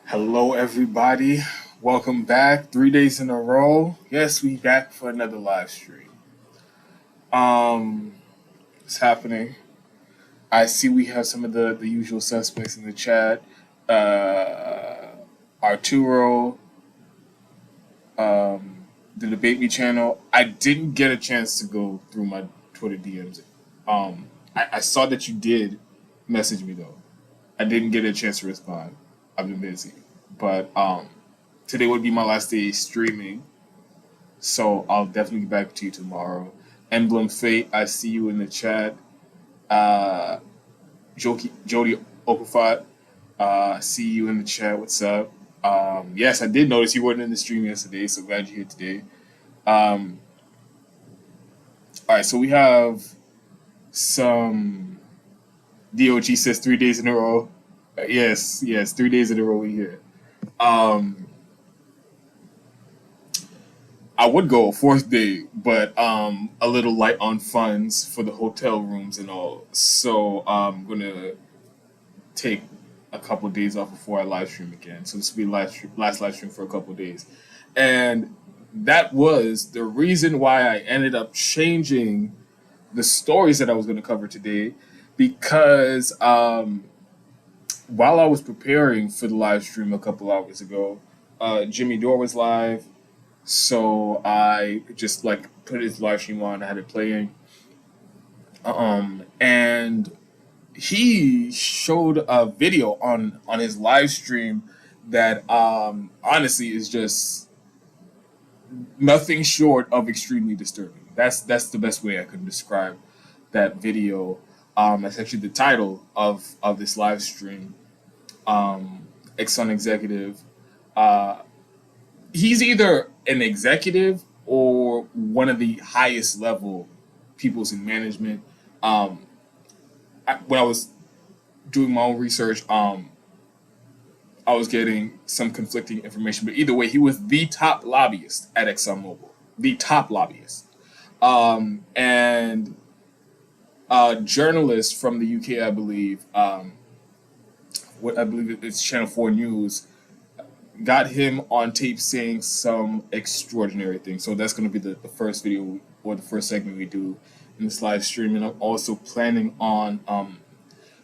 Hello, everybody. Welcome back. 3 days in a row. Yes, we back for another live stream. Um, it's happening. I see we have some of the usual suspects in the chat. Uh, Arturo, the Debate Me channel. I didn't get a chance to go through my Twitter DMs. I saw that you did message me though. I didn't get a chance to respond. I've been busy, but today would be my last day streaming, so I'll definitely get back to you tomorrow. Emblem Fate, I see you in the chat. Uh, Jody Okafat, see you in the chat. What's up? Yes, I did notice you weren't in the stream yesterday, so glad you're here today. Um, all right, so we have some. DOG says 3 days in a row. Yes, 3 days in a row we here. Um, I would go a fourth day, but a little light on funds for the hotel rooms and all. So I'm gonna take a couple of days off before I live stream again. So this will be last live stream for a couple of days, and that was the reason why I ended up changing the stories that I was going to cover today, because while I was preparing for the live stream a couple hours ago, Jimmy Dore was live. So I just like put his live stream on. I had it playing, and he showed a video on his live stream that honestly is just nothing short of extremely disturbing. That's the best way I could describe that video. That's actually the title of this live stream. Exxon executive. Uh, he's either an executive or one of the highest level peoples in management. When I was doing my own research, I was getting some conflicting information, but either way, he was the top lobbyist at ExxonMobil, the top lobbyist. And a journalist from the UK, I believe, what I believe it's Channel 4 News, got him on tape saying some extraordinary things. So that's going to be the first video or the first segment we do in this live stream. And I'm also planning on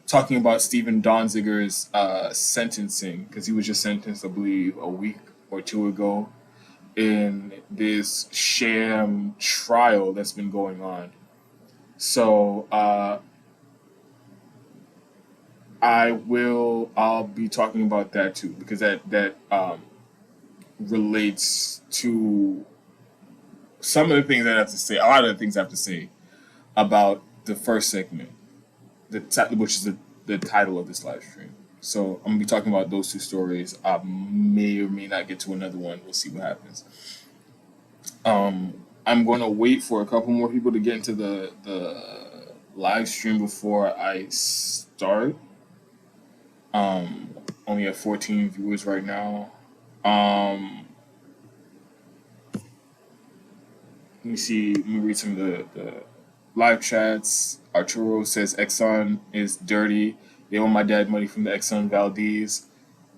talking about Stephen Donziger's sentencing, because he was just sentenced, I believe, a week or two ago in this sham trial that's been going on. So I'll be talking about that too, because that relates to some of the things I have to say, a lot of the things I have to say about the first segment, which is the title of this live stream. So I'm gonna be talking about those two stories. I may or may not get to another one. We'll see what happens. I'm gonna wait for a couple more people to get into the live stream before I start. Only at 14 viewers right now. Let me see. Let me read some of the live chats. Arturo says Exxon is dirty. They owe my dad money from the Exxon Valdez.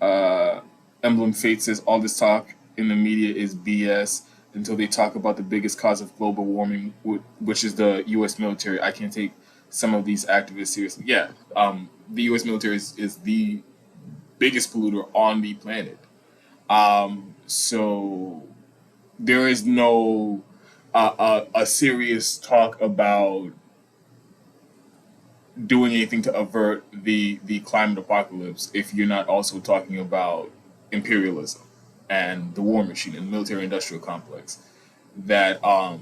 Emblem Fate says all this talk in the media is BS until they talk about the biggest cause of global warming, which is the U.S. military. I can't take some of these activists seriously. Yeah, the U.S. military is the biggest polluter on the planet. So there is no a serious talk about doing anything to avert the climate apocalypse if you're not also talking about imperialism and the war machine and the military industrial complex that are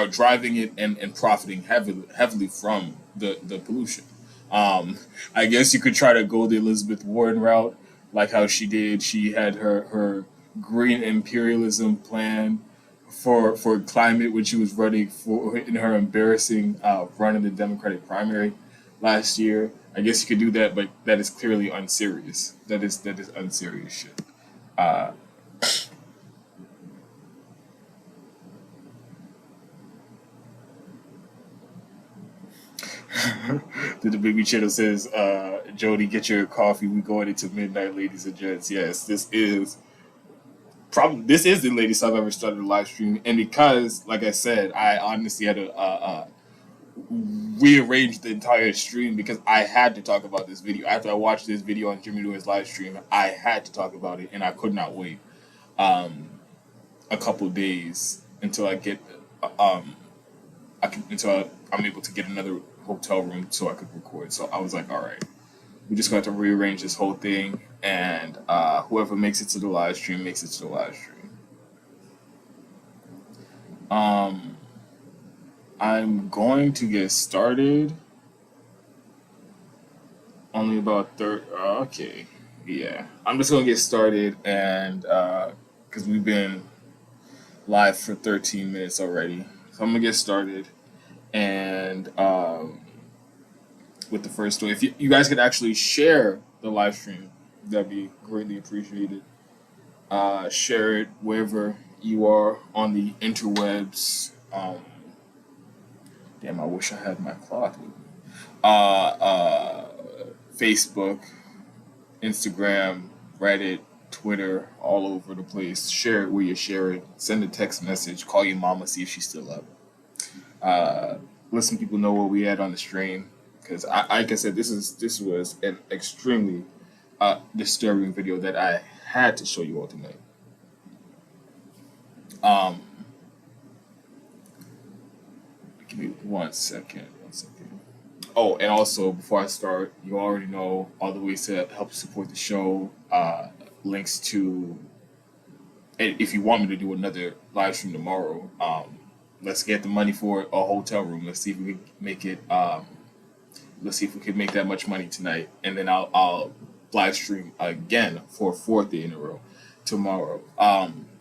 driving it and profiting heavily from the pollution. I guess you could try to go the Elizabeth Warren route, like how she did. She had her green imperialism plan for climate when she was running for in her embarrassing run in the Democratic primary last year. I guess you could do that, but that is clearly unserious. That is unserious shit. Uh, The baby channel says, Jody, get your coffee. We going into midnight, ladies and gents. Yes, this is the latest I've ever started a live stream, and because, like I said, I honestly had to rearrange the entire stream because I had to talk about this video after I watched this video on Jimmy Doer's live stream. I had to talk about it, and I could not wait a couple of days until I get I'm able to get another hotel room so I could record. So I was like, all right, we're just going to have to rearrange this whole thing, and whoever makes it to the live stream makes it to the live stream. I'm going to get started. Only about 30. Okay, yeah. I'm just gonna get started, and because we've been live for 13 minutes already, so I'm gonna get started, and with the first story. If you guys could actually share the live stream, that'd be greatly appreciated. Share it wherever you are on the interwebs. Damn, I wish I had my cloth with me. Facebook, Instagram, Reddit, Twitter, all over the place. Share it where you share it. Send a text message. Call your mama, see if she's still up. Let some people know where we at on the stream. Because, like I said, this was an extremely disturbing video that I had to show you all tonight. Give me 1 second. Oh, and also, before I start, you already know all the ways to help support the show. Links to, and if you want me to do another live stream tomorrow, let's get the money for a hotel room. Let's see if we can make it. Let's see if we can make that much money tonight, and then I'll live stream again for a fourth day in a row tomorrow.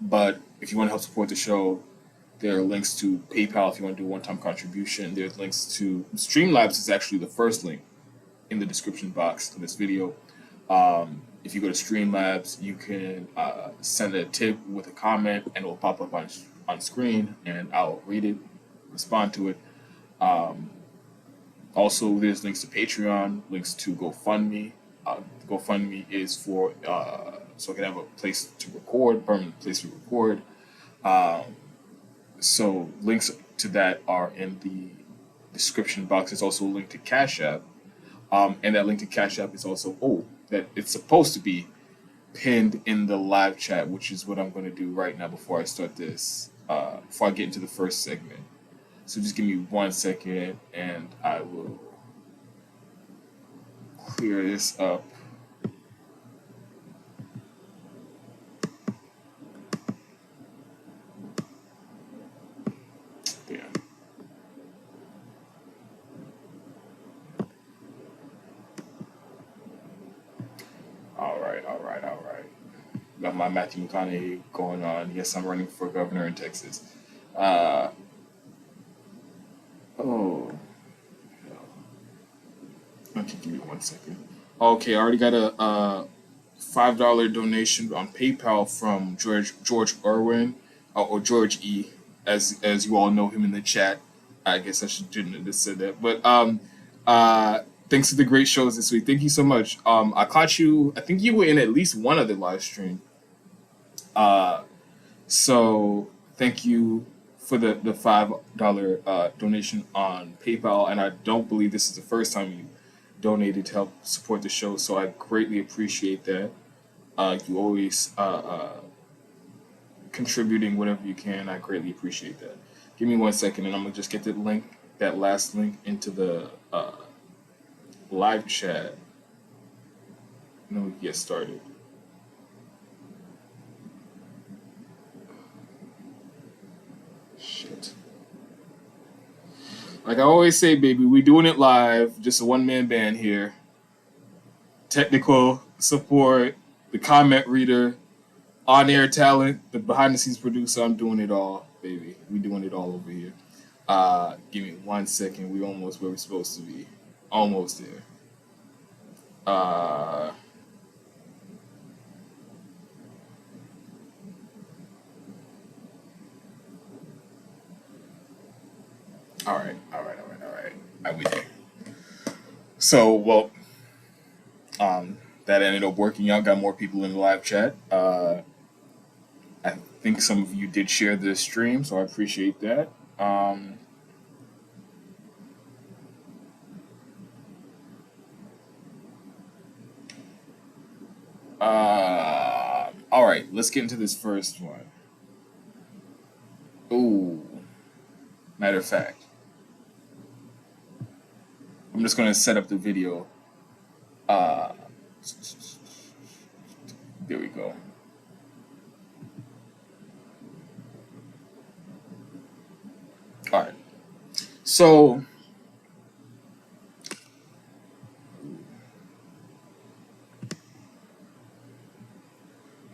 But if you want to help support the show, there are links to PayPal if you want to do a one-time contribution. There's links to Streamlabs is actually the first link in the description box to this video. If you go to Streamlabs, you can send a tip with a comment, and it will pop up on screen, and I'll read it, respond to it. Also, there's links to Patreon, links to GoFundMe. GoFundMe is for so I can have a place to record, permanent place to record. So links to that are in the description box. There's also a link to Cash App. And that link to Cash App is also, that it's supposed to be pinned in the live chat, which is what I'm going to do right now before I start this, before I get into the first segment. So just give me 1 second and I will clear this up. All right. Got my Matthew McConaughey going on. Yes, I'm running for governor in Texas. Okay, give me 1 second. Okay, I already got a $5 donation on PayPal from George Irwin, or George E, as you all know him in the chat. I guess I shouldn't have just said that, but thanks for the great shows this week. Thank you so much. I caught you. I think you were in at least one other live stream. So thank you for the $5 donation on PayPal, and I don't believe this is the first time you donated to help support the show. So I greatly appreciate that. You always contributing whatever you can. I greatly appreciate that. Give me 1 second, and I'm gonna just get the link, that last link, into the live chat, and then we can get started. Shit. Like I always say, baby, we doing it live. Just a one-man band here. Technical support, the comment reader, on-air talent, the behind-the-scenes producer. I'm doing it all, baby. We doing it all over here. Give me 1 second. We almost where we're supposed to be. Almost there. All right. I'm with you. So, well, that ended up working out. Got more people in the live chat. I think some of you did share the stream, so I appreciate that. Um, all right, let's get into this first one. Ooh, matter of fact, I'm just going to set up the video. Uh, there we go. All right. So,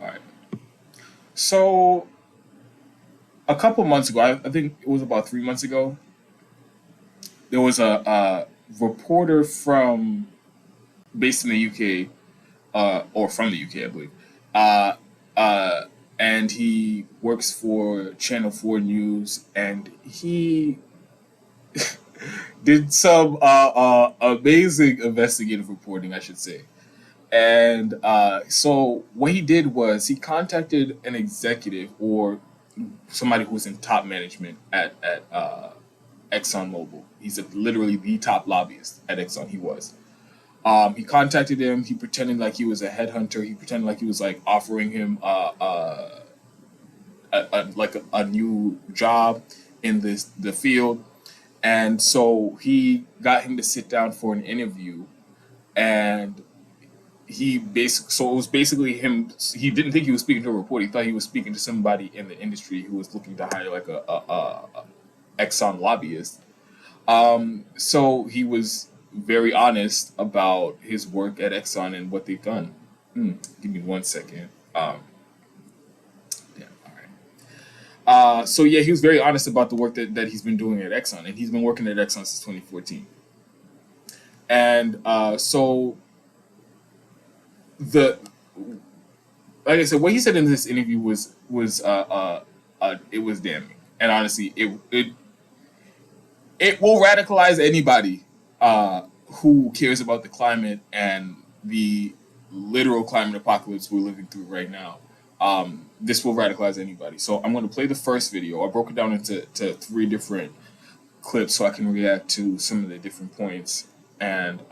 all right. So, a couple months ago, I think it was about 3 months ago, there was a reporter from based in the UK, or from the UK, I believe, uh, uh, and he works for Channel 4 News, and he did some amazing investigative reporting, I should say. And so what he did was he contacted an executive or somebody who was in top management at ExxonMobil. He's literally the top lobbyist at Exxon. He was. He contacted him. He pretended like he was a headhunter. He pretended like he was like offering him a new job in the field. And so he got him to sit down for an interview, and so it was basically him. He didn't think he was speaking to a reporter. He thought he was speaking to somebody in the industry who was looking to hire like a Exxon lobbyist. So he was very honest about his work at Exxon and what they've done. Give me 1 second. Yeah, all right. So yeah, he was very honest about the work that he's been doing at Exxon, and he's been working at Exxon since 2014. And so the like I said, what he said in this interview was it was damning, and honestly, it will radicalize anybody who cares about the climate and the literal climate apocalypse we're living through right now. This will radicalize anybody. So I'm going to play the first video. I broke it down into 3 different clips so I can react to some of the different points and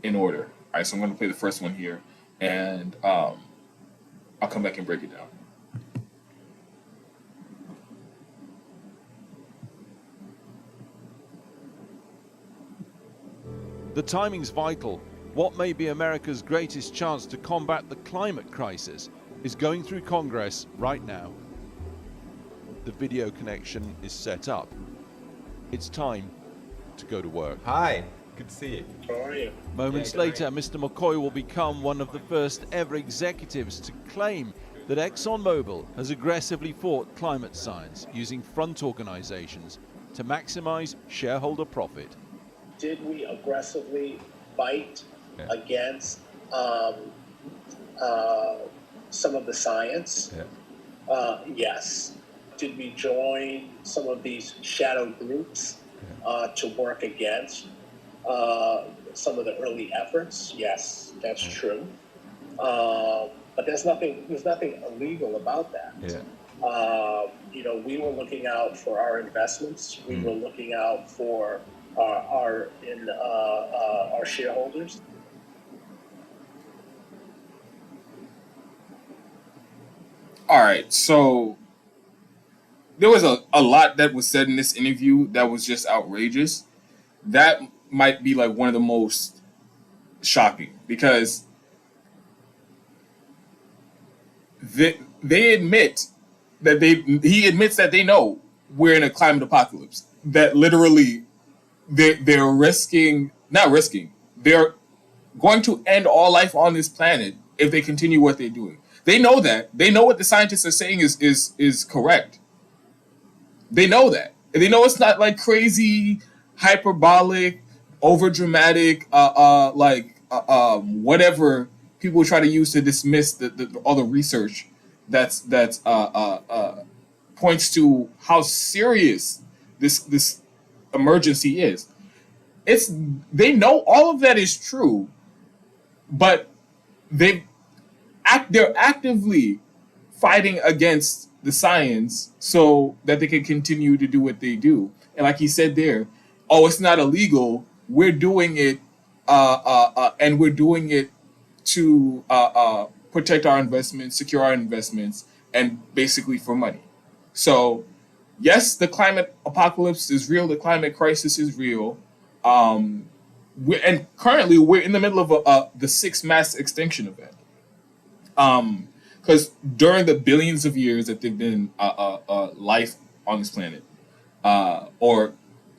in order. All right, so I'm going to play the first one here, and I'll come back and break it down. The timing's vital. What may be America's greatest chance to combat the climate crisis is going through Congress right now. The video connection is set up. It's time to go to work. Hi, good to see you. How are you? Moments later, Mr. McCoy will become one of the first ever executives to claim that ExxonMobil has aggressively fought climate science using front organizations to maximize shareholder profit. Did we aggressively fight against some of the science? Yes. Did we join some of these shadow groups to work against some of the early efforts? Yes, that's true. But there's nothing illegal about that. We were looking out for our investments. We were looking out for our shareholders. All right, so there was a lot that was said in this interview that was just outrageous. That might be like one of the most shocking, because they admit that he admits that they know we're in a climate apocalypse, that literally they're they're going to end all life on this planet if they continue what they're doing. They know that. They know what the scientists are saying is correct. They know that. They know it's not like crazy, hyperbolic, over dramatic, whatever people try to use to dismiss all the research that's points to how serious this emergency is. they know all of that is true, but they're actively fighting against the science so that they can continue to do what they do. And like he said there, oh, it's not illegal. We're doing it, and we're doing it to protect our investments, secure our investments, and basically for money. So, yes, the climate apocalypse is real. The climate crisis is real. And currently, we're in the middle of the sixth mass extinction event. Because during the billions of years that there've been life on this planet, or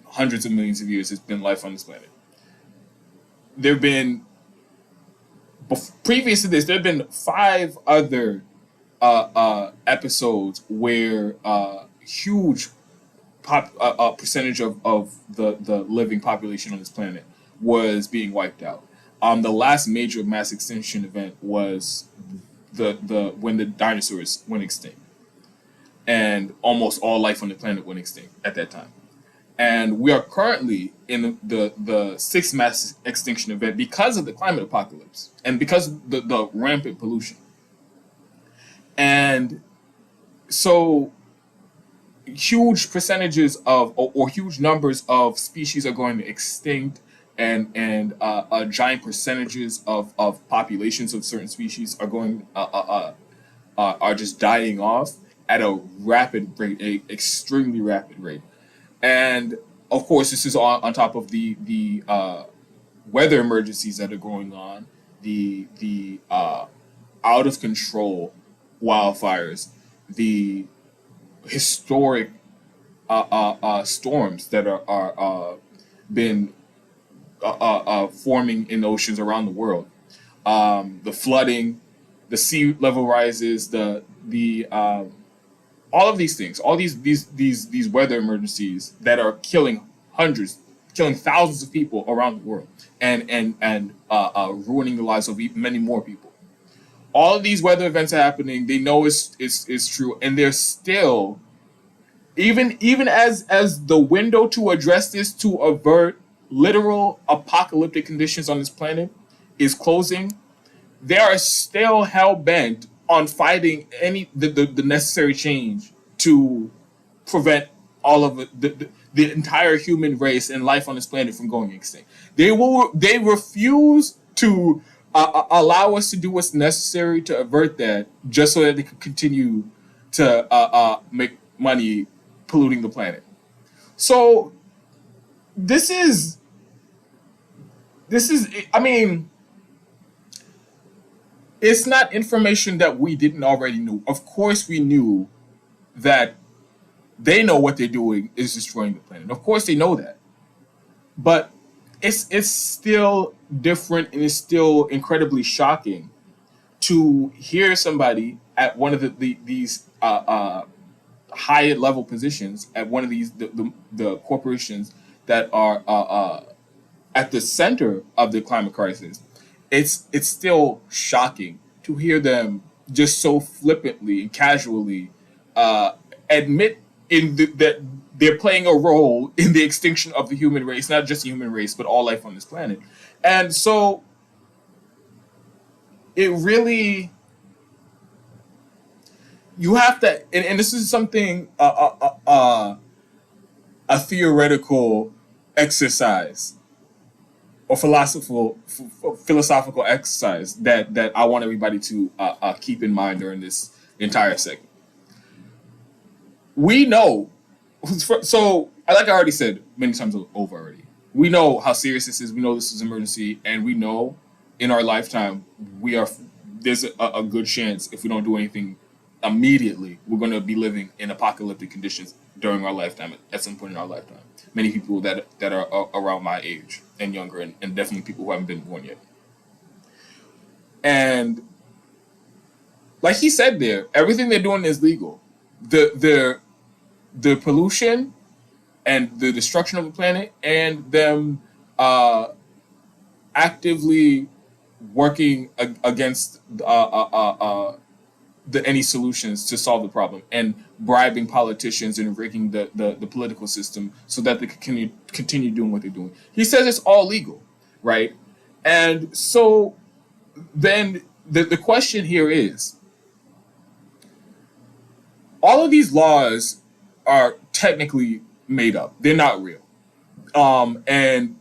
hundreds of millions of years, it's been life on this planet. There've been previous to this, there have been 5 other episodes where huge percentage of the living population on this planet was being wiped out. The last major mass extinction event was the when the dinosaurs went extinct, and almost all life on the planet went extinct at that time. And we are currently in the sixth mass extinction event because of the climate apocalypse and because of the rampant pollution. And so huge percentages of or huge numbers of species are going extinct, and giant percentages of populations of certain species are going are just dying off at a rapid rate, a extremely rapid rate. And of course, this is on top of the weather emergencies that are going on, the out of control wildfires, the historic storms that are been forming in oceans around the world, the flooding, the sea level rises, the all of these things, all these weather emergencies that are killing thousands of people around the world, and ruining the lives of many more people. All of these weather events are happening. They know it's true, and they're still, even as the window to address this, to avert literal apocalyptic conditions on this planet is closing. They are still hell bent on fighting the necessary change to prevent all of the entire human race and life on this planet from going extinct. They refuse to allow us to do what's necessary to avert that, just so that they can continue to make money polluting the planet. So this is I mean, it's not information that we didn't already know. Of course we knew that they know what they're doing is destroying the planet. Of course they know that. But it's still different, and it's still incredibly shocking to hear somebody at one of these high level positions at one of these the corporations that are at the center of the climate crisis. It's still shocking to hear them just so flippantly and casually admit that they're playing a role in the extinction of the human race, not just the human race, but all life on this planet. And so it really, you have to, and this is something, a theoretical exercise or philosophical exercise that I want everybody to keep in mind during this entire segment. We know, so like I already said many times over already, we know how serious this is. We know this is an emergency, and we know in our lifetime there's a good chance, if we don't do anything immediately, we're going to be living in apocalyptic conditions during our lifetime, at some point in our lifetime. Many people that are around my age and younger, and definitely people who haven't been born yet. And like he said there, everything they're doing is legal. The pollution and the destruction of the planet, and them actively working against any solutions to solve the problem, and bribing politicians and rigging the political system so that they can continue doing what they're doing. He says it's all legal, right? And so then the question here is, all of these laws are technically made up. They're not real. And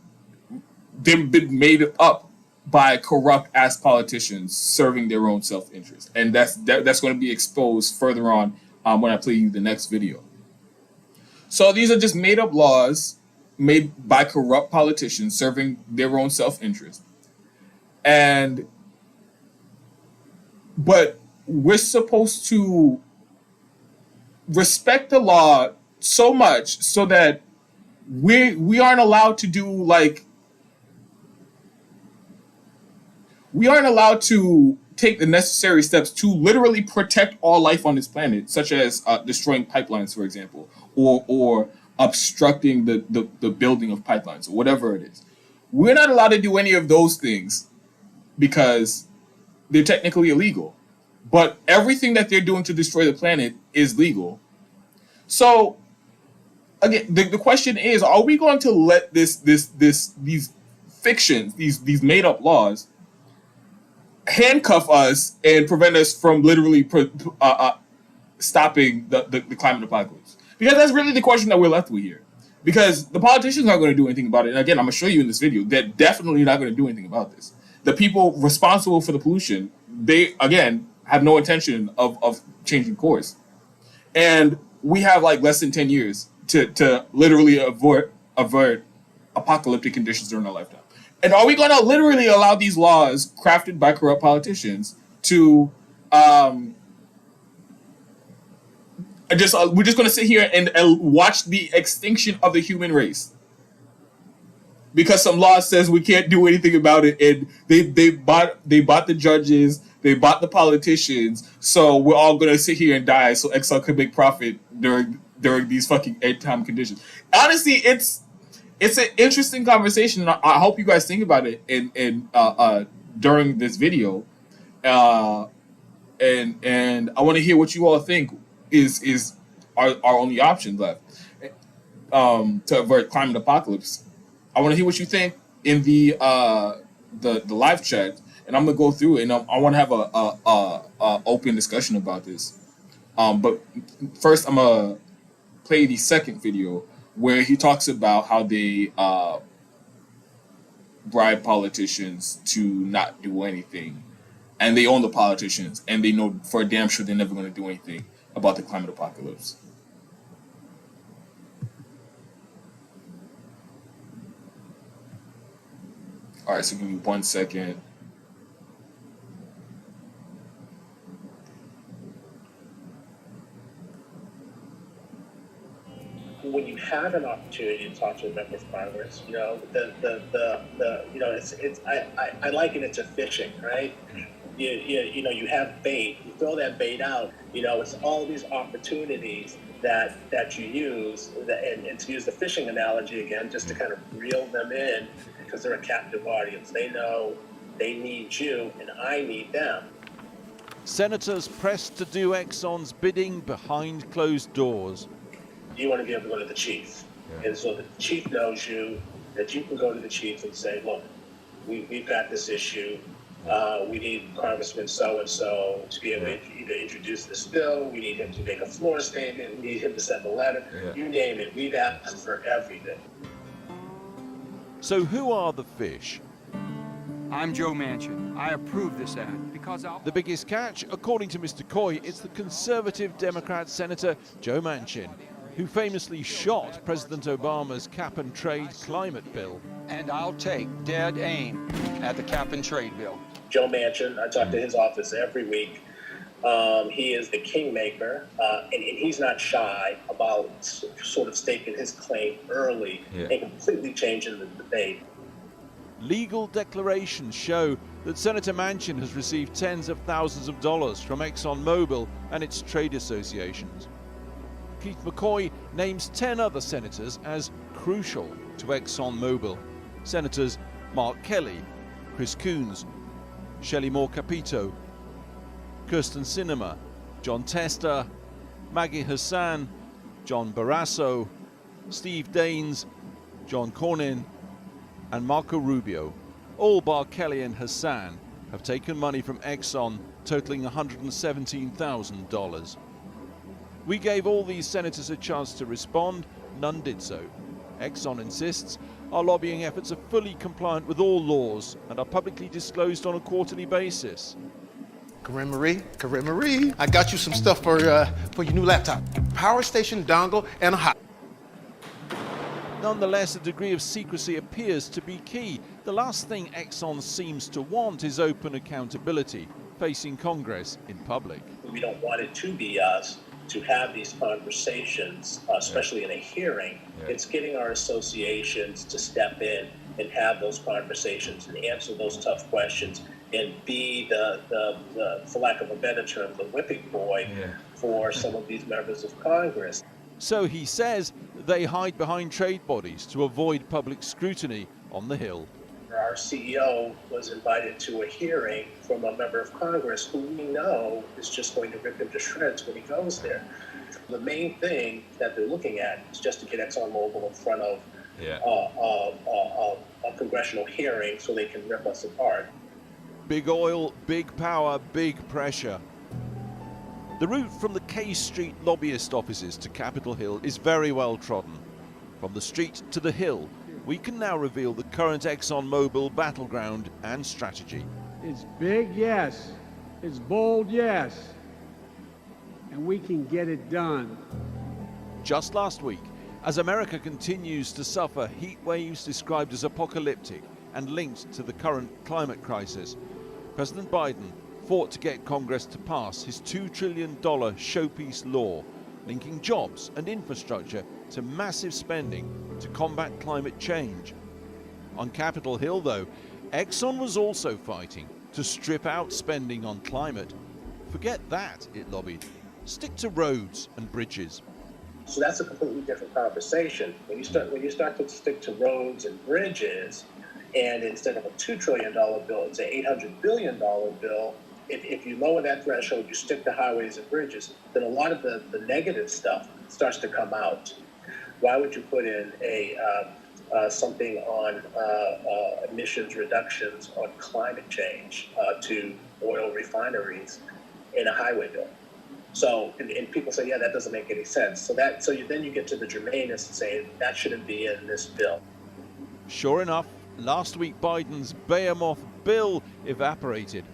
they've been made up by corrupt ass politicians serving their own self-interest. And that's going to be exposed further on when I play you the next video. So these are just made up laws made by corrupt politicians serving their own self-interest. But we're supposed to respect the law so much so that we aren't allowed to do, like, we aren't allowed to take the necessary steps to literally protect all life on this planet, such as destroying pipelines, for example, or obstructing the building of pipelines, or whatever it is. We're not allowed to do any of those things because they're technically illegal. But everything that they're doing to destroy the planet is legal. So, again, the question is, are we going to let these fictions, these made up laws, handcuff us and prevent us from literally stopping the climate apocalypse? Because that's really the question that we're left with here. Because the politicians aren't going to do anything about it. And again, I'm going to show you in this video, they're definitely not going to do anything about this. The people responsible for the pollution, they, again, have no intention of changing course. And we have like less than 10 years to literally avert apocalyptic conditions during our lifetime. And are we going to literally allow these laws crafted by corrupt politicians to we're just going to sit here and watch the extinction of the human race because some law says we can't do anything about it, and they bought the judges, they bought the politicians, so we're all going to sit here and die so Exxon could make profit during these fucking end time conditions. Honestly, it's an interesting conversation. I hope you guys think about it in during this video, and I want to hear what you all think is our only option left to avert climate apocalypse. I want to hear what you think in the live chat, and I'm gonna go through it, and I want to have a open discussion about this. But first, I'm gonna play the second video where he talks about how they bribe politicians to not do anything, and they own the politicians, and they know for a damn sure they're never going to do anything about the climate apocalypse. All right, so give me 1 second. When you have an opportunity to talk to a member of Congress, you know, I liken it to fishing, right? You have bait, you throw that bait out, it's all these opportunities that you use, and to use the fishing analogy again, just to kind of reel them in, because they're a captive audience. They know they need you and I need them. Senators pressed to do Exxon's bidding behind closed doors. You want to be able to go to the chief. Yeah. And so the chief knows you, that you can go to the chief and say, look, we've got this issue. We need Congressman so-and-so to be able to introduce this bill. We need him to make a floor statement. We need him to send a letter. Yeah. You name it. We've asked for everything. So who are the fish? I'm Joe Manchin. I approve this act because The biggest catch, according to Mr. Coy, it's the conservative Democrat Senator Joe Manchin, who famously shot President Obama's cap-and-trade climate bill. And I'll take dead aim at the cap-and-trade bill. Joe Manchin, I talk to his office every week. He is the kingmaker, and he's not shy about sort of staking his claim early and completely changing the debate. Legal declarations show that Senator Manchin has received tens of thousands of dollars from ExxonMobil and its trade associations. Keith McCoy names 10 other senators as crucial to ExxonMobil. Senators Mark Kelly, Chris Coons, Shelley Moore Capito, Kirsten Sinema, John Testa, Maggie Hassan, John Barrasso, Steve Daines, John Cornyn, and Marco Rubio, all bar Kelly and Hassan, have taken money from Exxon totaling $117,000. We gave all these senators a chance to respond. None did so. Exxon insists our lobbying efforts are fully compliant with all laws and are publicly disclosed on a quarterly basis. Corinne Marie, I got you some stuff for your new laptop. Power station, dongle, and a hot. Nonetheless, a degree of secrecy appears to be key. The last thing Exxon seems to want is open accountability, facing Congress in public. We don't want it to be us to have these conversations, especially in a hearing. It's getting our associations to step in and have those conversations and answer those tough questions and be the for lack of a better term, the whipping boy for some of these members of Congress. So he says they hide behind trade bodies to avoid public scrutiny on the Hill. Our CEO was invited to a hearing from a member of Congress who we know is just going to rip him to shreds when he goes there. The main thing that they're looking at is just to get ExxonMobil in front of a congressional hearing so they can rip us apart. Big oil, big power, big pressure. The route from the K Street lobbyist offices to Capitol Hill is very well trodden. From the street to the Hill, we can now reveal the current ExxonMobil battleground and strategy. It's big, yes. It's bold, yes. And we can get it done. Just last week, as America continues to suffer heat waves described as apocalyptic and linked to the current climate crisis, President Biden fought to get Congress to pass his $2 trillion showpiece law linking jobs and infrastructure to massive spending to combat climate change. On Capitol Hill, though, Exxon was also fighting to strip out spending on climate. Forget that, it lobbied. Stick to roads and bridges. So that's a completely different conversation. When you start to stick to roads and bridges, and instead of a $2 trillion bill, it's an $800 billion bill. If you lower that threshold, you stick to highways and bridges, then a lot of the negative stuff starts to come out. Why would you put in something on emissions reductions on climate change to oil refineries in a highway bill? So, and people say, yeah, that doesn't make any sense. So then you get to the germaneness and say that shouldn't be in this bill. Sure enough, last week Biden's behemoth bill evaporated.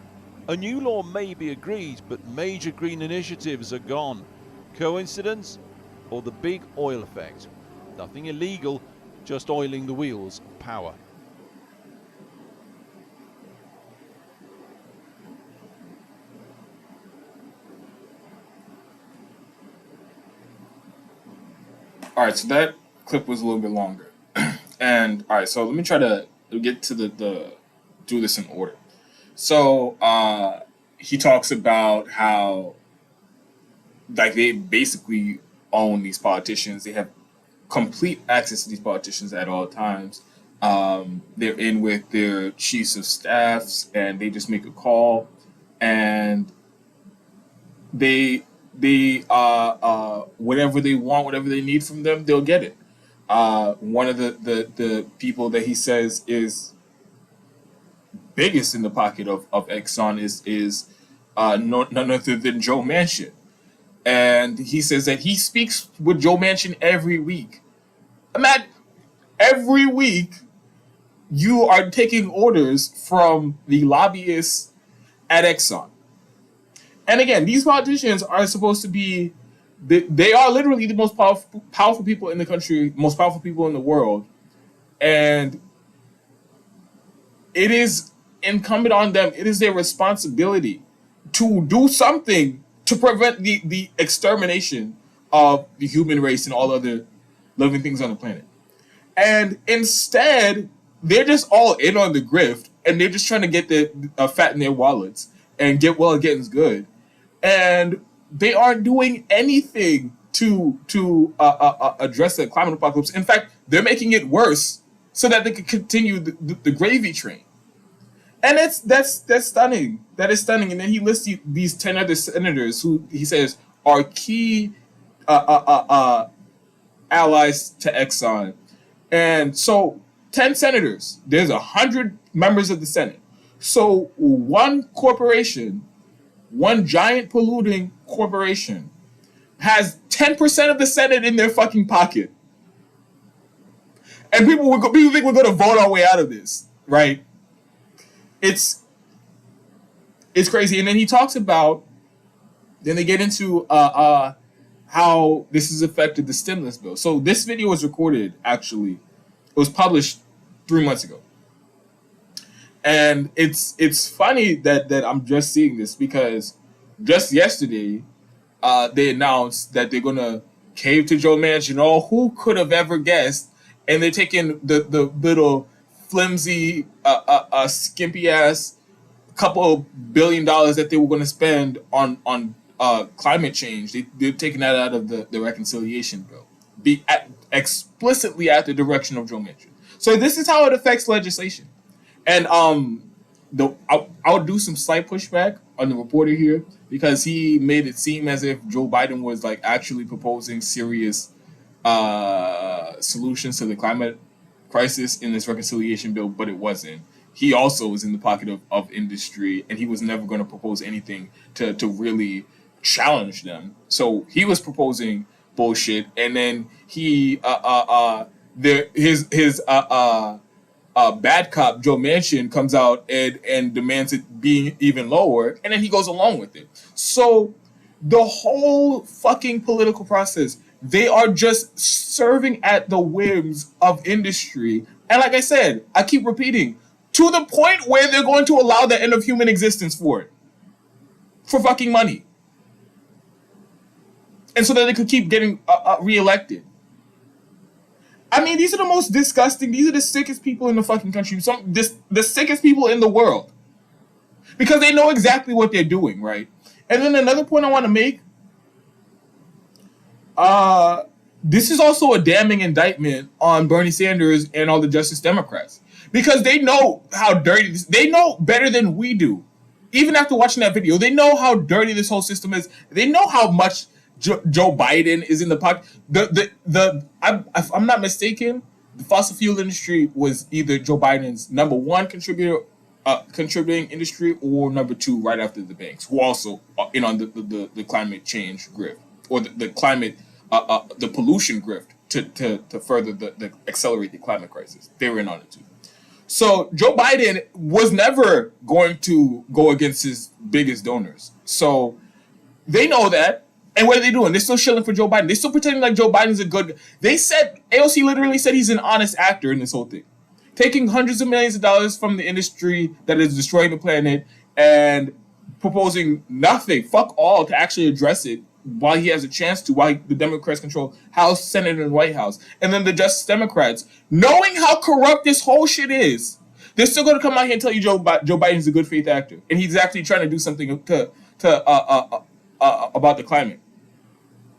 A new law may be agreed, but major green initiatives are gone. Coincidence? Or the big oil effect? Nothing illegal, just oiling the wheels of power. All right, so that clip was a little bit longer. And all right, so let me try to get to the do this in order. So he talks about how like they basically own these politicians. They have complete access to these politicians at all times. They're in with their chiefs of staffs and they just make a call and they whatever they want, whatever they need from them, they'll get it. One of the people that he says is biggest in the pocket of Exxon is none other than Joe Manchin. And he says that he speaks with Joe Manchin every week. Imagine, every week you are taking orders from the lobbyists at Exxon. And again, these politicians are supposed to be, they are literally the most powerful people in the country, most powerful people in the world. And it is incumbent on them, it is their responsibility to do something to prevent the extermination of the human race and all other living things on the planet. And instead, they're just all in on the grift and they're just trying to get the fat in their wallets and get well getting's good. And they aren't doing anything to address the climate apocalypse. In fact, they're making it worse so that they can continue the gravy train. And that's stunning. That is stunning. And then he lists these 10 other senators who he says are key allies to Exxon. And so 10 senators, there's 100 members of the Senate. So one corporation, one giant polluting corporation, has 10% of the Senate in their fucking pocket. And people think we're going to vote our way out of this, right? It's crazy. And then he talks about, then they get into how this has affected the stimulus bill. So this video was recorded, actually. It was published 3 months ago. And it's funny that I'm just seeing this because just yesterday, they announced that they're going to cave to Joe Manchin. Oh, who could have ever guessed? And they're taking the little flimsy, skimpy ass couple of $1 billion that they were going to spend on climate change. They're taking that out of the reconciliation bill, explicitly at the direction of Joe Manchin. So this is how it affects legislation. And I'll do some slight pushback on the reporter here because he made it seem as if Joe Biden was like actually proposing serious solutions to the climate crisis in this reconciliation bill, but it wasn't. He also was in the pocket of industry, and he was never going to propose anything to really challenge them. So he was proposing bullshit, and then his bad cop Joe Manchin comes out and demands it being even lower, and then he goes along with it. So the whole fucking political process, they are just serving at the whims of industry. And like I said, I keep repeating, to the point where they're going to allow the end of human existence for it. For fucking money. And so that they could keep getting reelected. I mean, these are the most disgusting, these are the sickest people in the fucking country. The sickest people in the world. Because they know exactly what they're doing, right? And then another point I want to make, this is also a damning indictment on Bernie Sanders and all the Justice Democrats. Because they know how dirty this, they know better than we do. Even after watching that video, they know how dirty this whole system is. They know how much Joe Biden is in the pocket. If I'm not mistaken, the fossil fuel industry was either Joe Biden's number one contributing industry or number two right after the banks, who also are in on the climate change grift or the climate the pollution grift to further the accelerate the climate crisis. They were in on it too. So Joe Biden was never going to go against his biggest donors. So they know that. And what are they doing? They're still shilling for Joe Biden. They're still pretending like Joe Biden's a good... They said... AOC literally said he's an honest actor in this whole thing. Taking hundreds of millions of dollars from the industry that is destroying the planet and proposing nothing, fuck all, to actually address it while he has a chance to, while the Democrats control House, Senate, and White House. And then the Justice Democrats, knowing how corrupt this whole shit is, they're still going to come out here and tell you Joe Biden's a good faith actor. And he's actually trying to do something about the climate.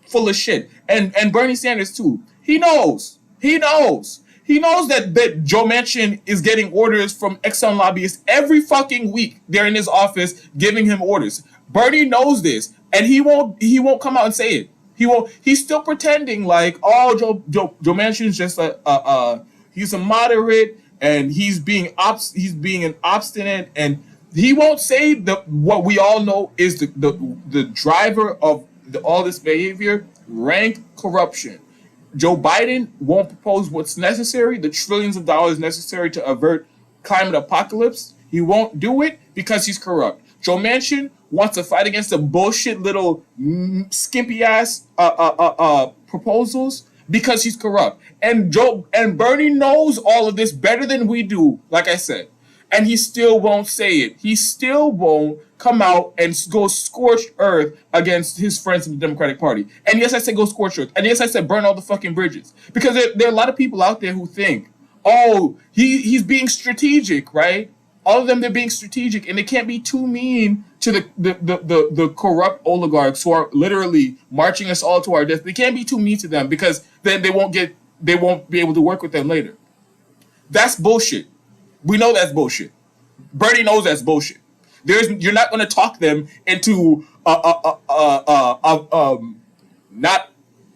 Full of shit. And Bernie Sanders, too. He knows that Joe Manchin is getting orders from Exxon lobbyists every fucking week. They're in his office giving him orders. Bernie knows this. And he won't come out and say it. He's still pretending like, oh, Joe Manchin's just he's a moderate and he's being an obstinate, and he won't say what we all know is the driver of all this behavior, rank corruption. Joe Biden won't propose what's necessary, the trillions of dollars necessary to avert climate apocalypse. He won't do it because he's corrupt. Joe Manchin wants to fight against the bullshit little skimpy ass proposals because he's corrupt. And Bernie knows all of this better than we do, like I said. And he still won't say it. He still won't come out and go scorched earth against his friends in the Democratic Party. And yes, I said go scorched earth. And yes, I said burn all the fucking bridges. Because there are a lot of people out there who think, oh, he's being strategic, right? All of them, they're being strategic, and they can't be too mean to the corrupt oligarchs who are literally marching us all to our death. They can't be too mean to them because then they won't be able to work with them later. That's bullshit. We know that's bullshit. Bernie knows that's bullshit. You're not going to talk them into not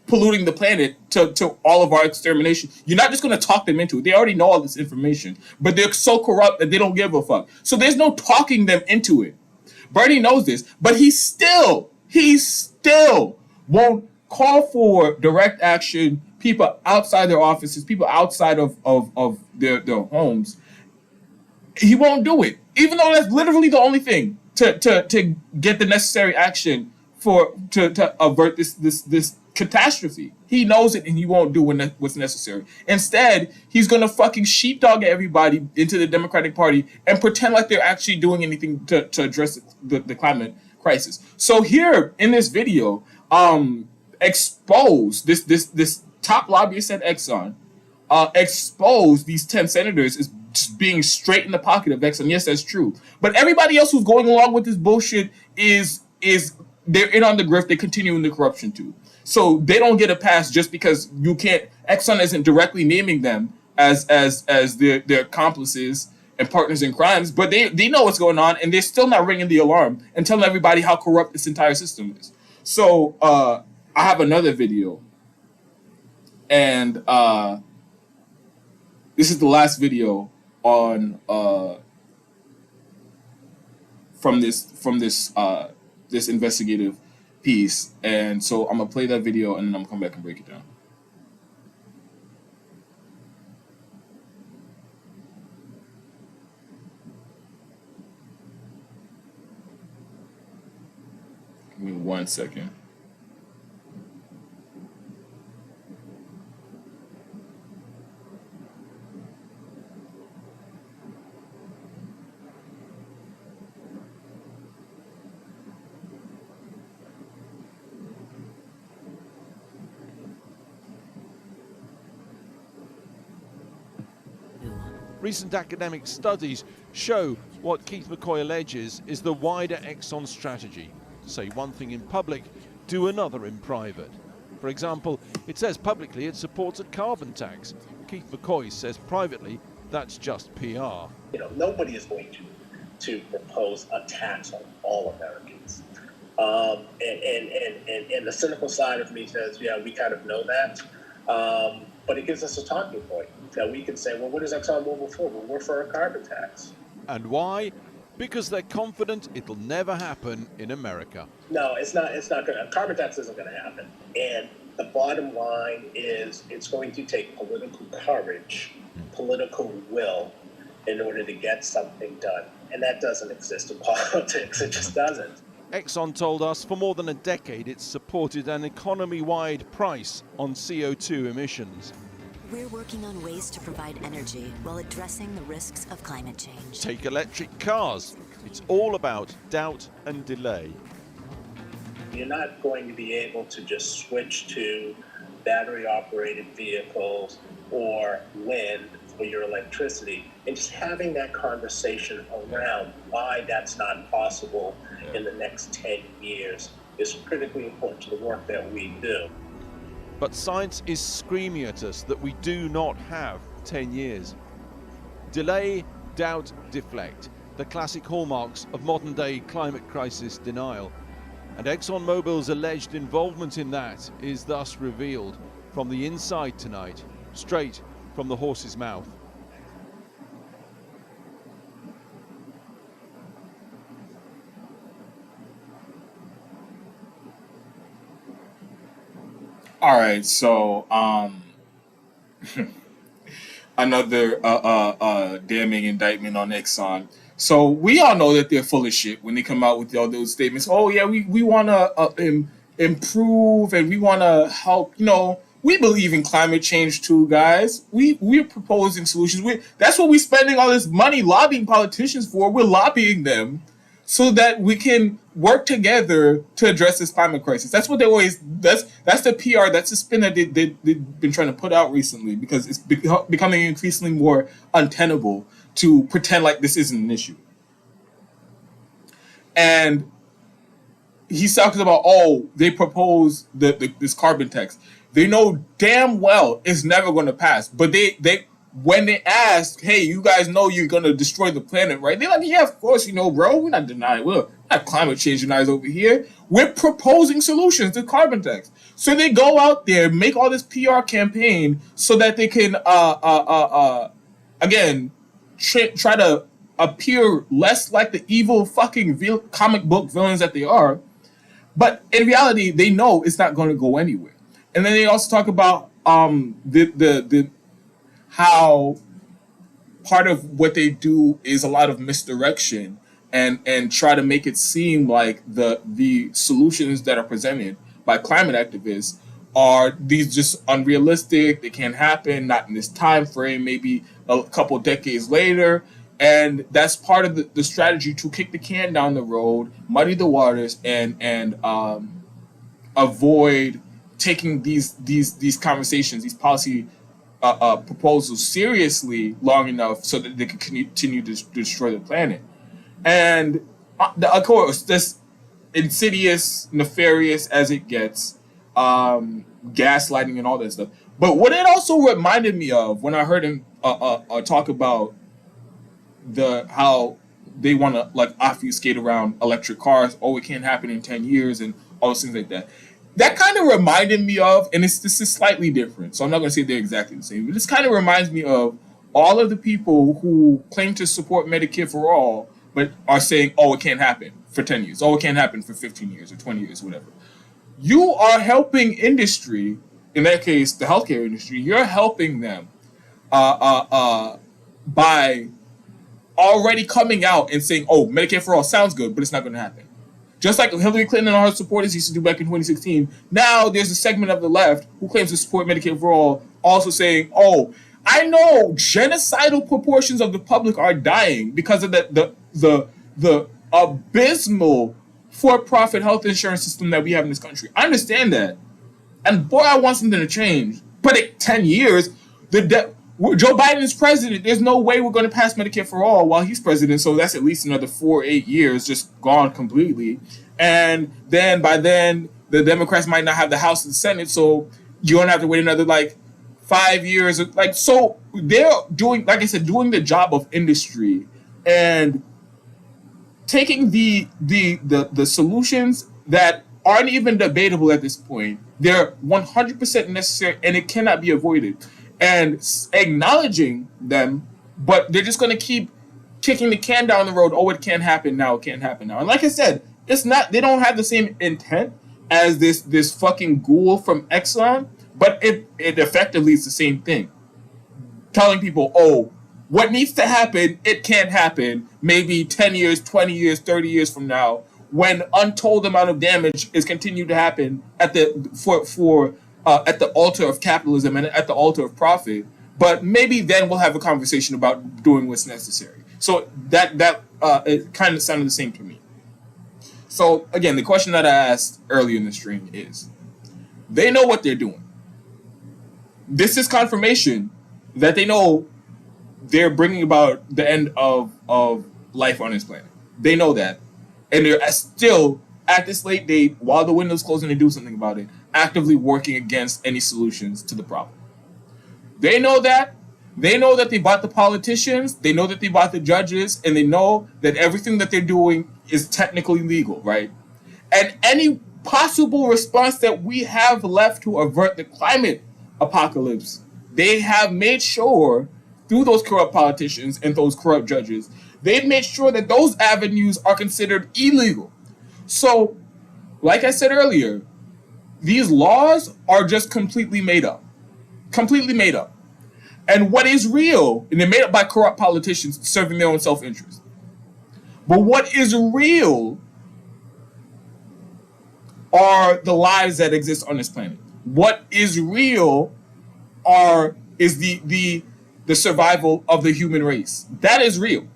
polluting the planet to all of our extermination. You're not just going to talk them into it. They already know all this information, but they're so corrupt that they don't give a fuck. So there's no talking them into it. Bernie knows this, but he still won't call for direct action, people outside their offices, people outside of their homes. He won't do it, even though that's literally the only thing to get the necessary action to avert this catastrophe. He knows it, and he won't do what's necessary. Instead, he's gonna fucking sheepdog everybody into the Democratic Party and pretend like they're actually doing anything to address the climate crisis. So here in this video, expose this top lobbyist at Exxon, expose these 10 senators as just being straight in the pocket of Exxon. Yes, that's true. But everybody else who's going along with this bullshit is they're in on the grift. They continue in the corruption too. So they don't get a pass just because you can't. Exxon isn't directly naming them as their accomplices and partners in crimes, but they know what's going on, and they're still not ringing the alarm and telling everybody how corrupt this entire system is. So I have another video, and this is the last video on from this investigative piece, and so I'm gonna play that video and then I'm gonna come back and break it down. Give me 1 second. Recent academic studies show what Keith McCoy alleges is the wider Exxon strategy. Say one thing in public, do another in private. For example, it says publicly it supports a carbon tax. Keith McCoy says privately that's just PR. Nobody is going to propose a tax on all Americans. And the cynical side of me says, yeah, we kind of know that. But it gives us a talking point that we can say, well, what is ExxonMobil for? Well, we're for a carbon tax. And why? Because they're confident it'll never happen in America. No, it's not going to. A carbon tax isn't going to happen. And the bottom line is it's going to take political courage, political will in order to get something done. And that doesn't exist in politics. It just doesn't. Exxon told us for more than a decade it's supported an economy-wide price on CO2 emissions. We're working on ways to provide energy while addressing the risks of climate change. Take electric cars. It's all about doubt and delay. You're not going to be able to just switch to battery-operated vehicles or wind for your electricity. And just having that conversation around why that's not possible in the next 10 years is critically important to the work that we do. But science is screaming at us that we do not have 10 years. Delay, doubt, deflect, the classic hallmarks of modern-day climate crisis denial. And ExxonMobil's alleged involvement in that is thus revealed from the inside tonight, straight from the horse's mouth. All right, so another damning indictment on Exxon. So we all know that they're full of shit when they come out with all those statements. Oh yeah, we want to improve and we want to help. We believe in climate change too, guys. We're proposing solutions. That's what we're spending all this money lobbying politicians for. We're lobbying them so that we can work together to address this climate crisis. That's what they always. That's the PR. That's the spin that they've been trying to put out recently, because it's becoming increasingly more untenable to pretend like this isn't an issue. And he's talking about, they propose this carbon tax. They know damn well it's never going to pass, but they when they ask, hey, you guys know you're going to destroy the planet, right? They're like, yeah, of course, bro. We're not denying. We're not climate change deniers over here. We're proposing solutions to carbon tax. So they go out there, make all this PR campaign so that they can, again, try to appear less like the evil fucking comic book villains that they are. But in reality, they know it's not going to go anywhere. And then they also talk about how part of what they do is a lot of misdirection and try to make it seem like the solutions that are presented by climate activists are these just unrealistic, they can't happen, not in this time frame, maybe a couple decades later. And that's part of the strategy to kick the can down the road, muddy the waters, and avoid taking these conversations, these policy proposals seriously long enough so that they can continue to destroy the planet. And of course, this insidious, nefarious as it gets, gaslighting and all that stuff. But what it also reminded me of when I heard him talk about how they want to like obfuscate around electric cars, it can't happen in 10 years and all those things like that. That kind of reminded me of, and this is slightly different, so I'm not going to say they're exactly the same, but this kind of reminds me of all of the people who claim to support Medicare for all, but are saying, it can't happen for 10 years. It can't happen for 15 years or 20 years, whatever. You are helping industry, in that case, the healthcare industry, you're helping them by already coming out and saying, Medicare for all sounds good, but it's not going to happen. Just like Hillary Clinton and her supporters used to do back in 2016, now there's a segment of the left who claims to support Medicare for all, also saying, I know genocidal proportions of the public are dying because of the abysmal for-profit health insurance system that we have in this country. I understand that. And boy, I want something to change. But in 10 years, Joe Biden is president. There's no way we're going to pass Medicare for all while he's president. So that's at least another 4-8 years just gone completely. And then by then, the Democrats might not have the House and the Senate. So you're going to have to wait another 5 years. So they're doing, like I said, doing the job of industry and taking the solutions that aren't even debatable at this point. They're 100% necessary and it cannot be avoided. And acknowledging them, but they're just going to keep kicking the can down the road. It can't happen now. It can't happen now. And like I said, it's not. They don't have the same intent as this fucking ghoul from Exxon, but it effectively is the same thing. Telling people, what needs to happen, it can't happen. Maybe 10 years, 20 years, 30 years from now, when untold amount of damage is continued to happen at the altar of capitalism and at the altar of profit, but maybe then we'll have a conversation about doing what's necessary. So that it kind of sounded the same to me. So again, the question that I asked earlier in the stream is, they know what they're doing. This is confirmation that they know they're bringing about the end of life on this planet. They know that. And they're still, at this late date, while the window's closing to do something about it, actively working against any solutions to the problem. They know that. They know that they bought the politicians. They know that they bought the judges. And they know that everything that they're doing is technically legal, right? And any possible response that we have left to avert the climate apocalypse, they have made sure, through those corrupt politicians and those corrupt judges, they've made sure that those avenues are considered illegal. So, like I said earlier, these laws are just completely made up. Completely made up. And what is real, and they're made up by corrupt politicians serving their own self-interest. But what is real are the lives that exist on this planet. What is real is the survival of the human race. That is real.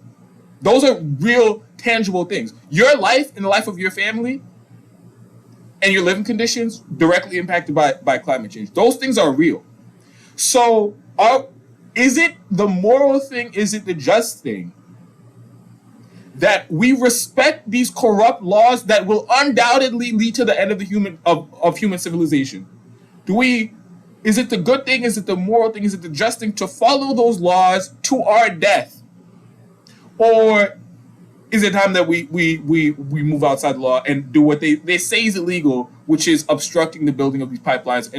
Those are real, tangible things. Your life and the life of your family and your living conditions directly impacted by climate change. Those things are real. So is it the moral thing? Is it the just thing that we respect these corrupt laws that will undoubtedly lead to the end of the human civilization? Do we Is it the good thing? Is it the moral thing? Is it the just thing to follow those laws to our death? Or is it time that we move outside the law and do what they say is illegal, which is obstructing the building of these pipelines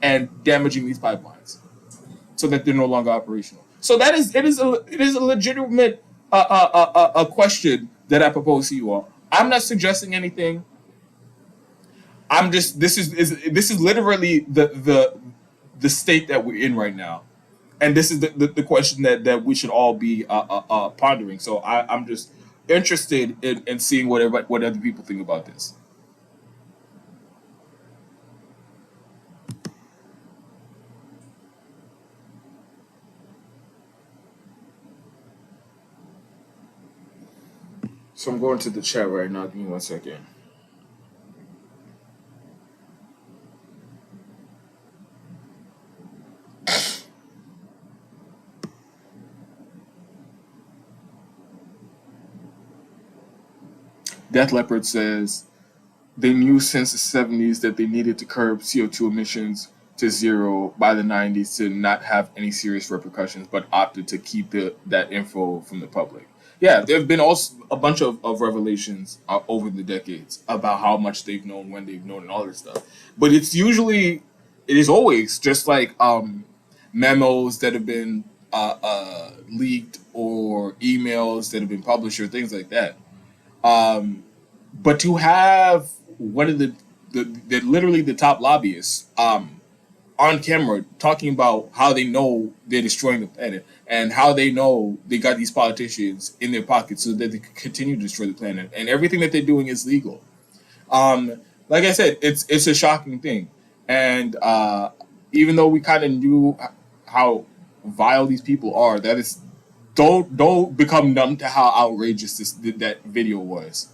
and damaging these pipelines so that they're no longer operational? So it is a legitimate a question that I propose to you all. I'm not suggesting anything. I'm just this is literally the state that we're in right now, and this is the question that we should all be pondering. So I'm just interested in seeing what other people think about this. So I'm going to the chat right now. Give me 1 second. Death Leopard says they knew since the 70s that they needed to curb CO2 emissions to zero by the 90s to not have any serious repercussions, but opted to keep that info from the public. Yeah, there have been also a bunch of revelations over the decades about how much they've known, when they've known, and all this stuff. But it is always just like memos that have been leaked or emails that have been published or things like that. But to have one of the literally the top lobbyists on camera talking about how they know they're destroying the planet and how they know they got these politicians in their pockets so that they can continue to destroy the planet, and everything that they're doing is legal. Like I said, it's a shocking thing, and even though we kind of knew how vile these people are, that is don't become numb to how outrageous that video was.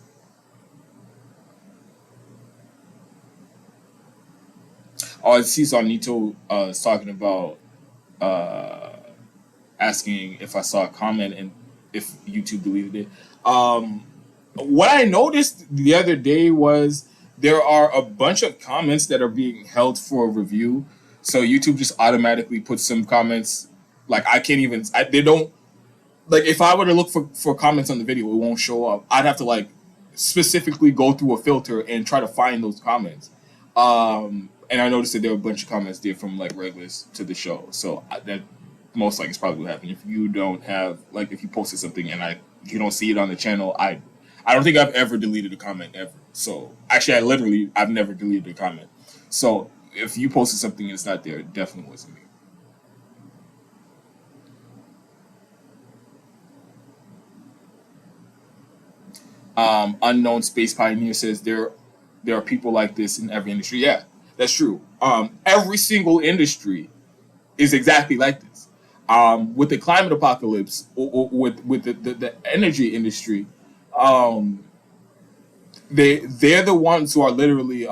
Oh, I see Sonito is talking about asking if I saw a comment and if YouTube deleted it. What I noticed the other day was there are a bunch of comments that are being held for review. So YouTube just automatically puts some comments, like they don't, like if I were to look for comments on the video, it won't show up. I'd have to like specifically go through a filter and try to find those comments. And I noticed that there were a bunch of comments there from like regulars to the show. So that most likely is probably what happened. If you don't have, like, if you posted something and you don't see it on the channel, I don't think I've ever deleted a comment ever. So actually, I've never deleted a comment. So if you posted something and it's not there, it definitely wasn't me. Unknown Space Pioneer says there are people like this in every industry. Yeah, that's true. Every single industry is exactly like this. With the climate apocalypse, or with the energy industry, they're the ones who are literally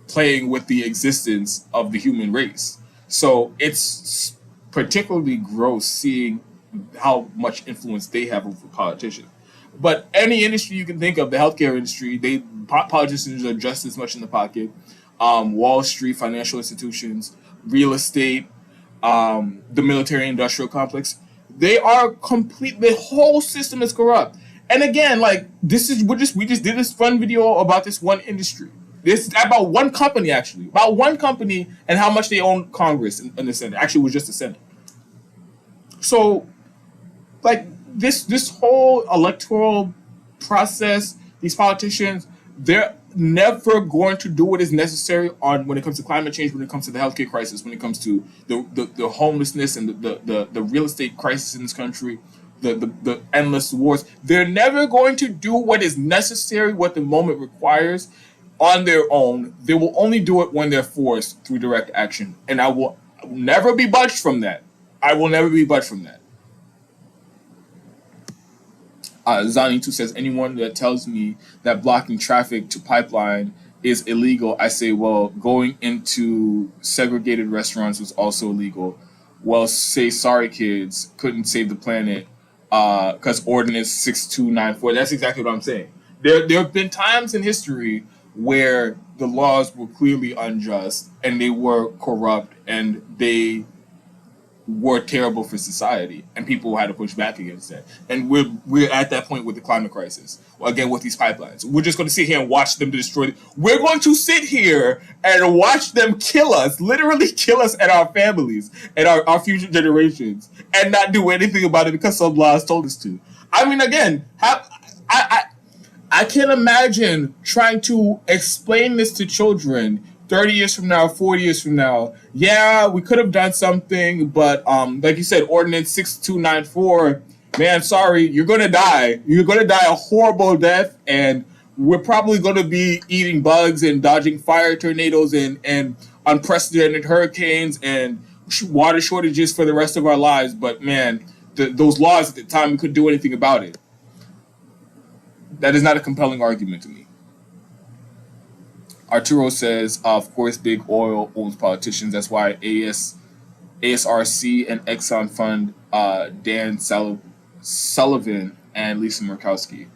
playing with the existence of the human race. So it's particularly gross seeing how much influence they have over politicians. But any industry you can think of, the healthcare industry, politicians are just as much in the pocket. Wall Street, financial institutions, real estate, the military-industrial complex, they are complete. The whole system is corrupt. And again, like we just did this fun video about this one industry. This is about one company, actually, and how much they own Congress and the Senate. Actually, it was just the Senate. So, like this whole electoral process, these politicians, they're never going to do what is necessary when it comes to climate change, when it comes to the healthcare crisis, when it comes to the homelessness and the real estate crisis in this country, the endless wars. They're never going to do what is necessary, what the moment requires on their own. They will only do it when they're forced through direct action. And I will never be budged from that. Zani2 says, anyone that tells me that blocking traffic to pipeline is illegal, I say, well, going into segregated restaurants was also illegal. Well, say sorry, kids, couldn't save the planet because Ordinance 6294. That's exactly what I'm saying. There have been times in history where the laws were clearly unjust and they were corrupt and they were terrible for society, and people had to push back against that. And we're at that point with the climate crisis. Again, with these pipelines, we're just going to sit here and watch them destroy. We're going to sit here and watch them kill us, literally kill us and our families and our future generations, and not do anything about it because some laws told us to. I mean, again, I can't imagine trying to explain this to children 30 years from now, 40 years from now. Yeah, we could have done something, but like you said, Ordinance 6294, man, sorry, you're going to die. You're going to die a horrible death, and we're probably going to be eating bugs and dodging fire tornadoes and unprecedented hurricanes and water shortages for the rest of our lives. But, man, those laws at the time, we couldn't do anything about it. That is not a compelling argument to me. Arturo says, of course, big oil owns politicians. That's why ASRC and Exxon fund Dan Sullivan and Lisa Murkowski.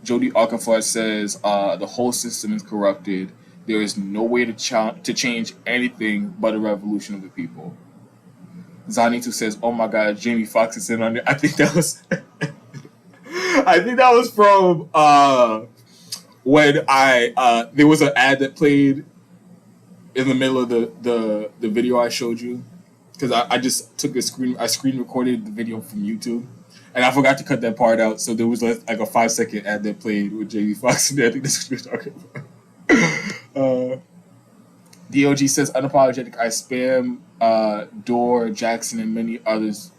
Jody Okafor says, the whole system is corrupted. There is no way to change anything but a revolution of the people. Zanito says, oh my God, Jamie Foxx is in on it. I think that was from when there was an ad that played in the middle of the video I showed you, because I just took I screen recorded the video from YouTube, and I forgot to cut that part out, so there was like a 5-second ad that played with Jamie Foxx in there. I think that's what you're talking about. DOG says, unapologetic, I spam Door, Jackson, and many others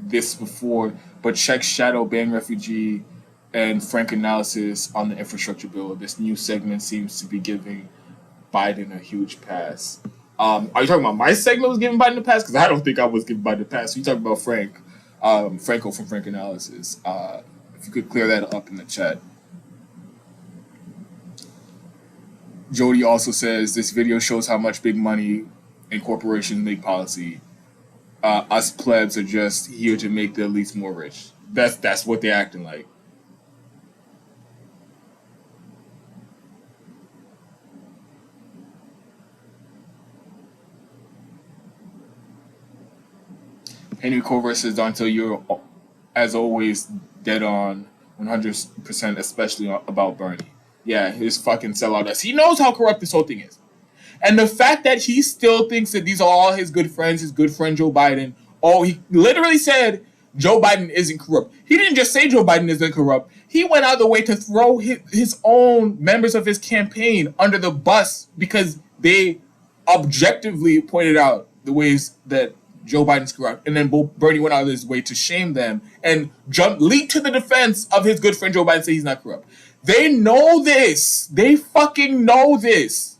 this before, but check Shadow Ban Refugee and Frank analysis on the infrastructure bill. This new segment seems to be giving Biden a huge pass. Are you talking about my segment was giving Biden a pass? Because I don't think I was giving Biden a pass. You talking about Franco from Frank Analysis. If you could clear that up in the chat. Jody also says, this video shows how much big money and corporations make policy. Us plebs are just here to make the elites more rich. That's what they're acting like. Henry Covert says, Dontel, you're, as always, dead on 100%, especially about Bernie. Yeah, his fucking sellout ass. He knows how corrupt this whole thing is. And the fact that he still thinks that these are all his good friends, his good friend Joe Biden. Oh, he literally said Joe Biden isn't corrupt. He didn't just say Joe Biden isn't corrupt. He went out of the way to throw his own members of his campaign under the bus because they objectively pointed out the ways that Joe Biden's corrupt. And then Bernie went out of his way to shame them and leap to the defense of his good friend Joe Biden and say he's not corrupt. They know this. They fucking know this.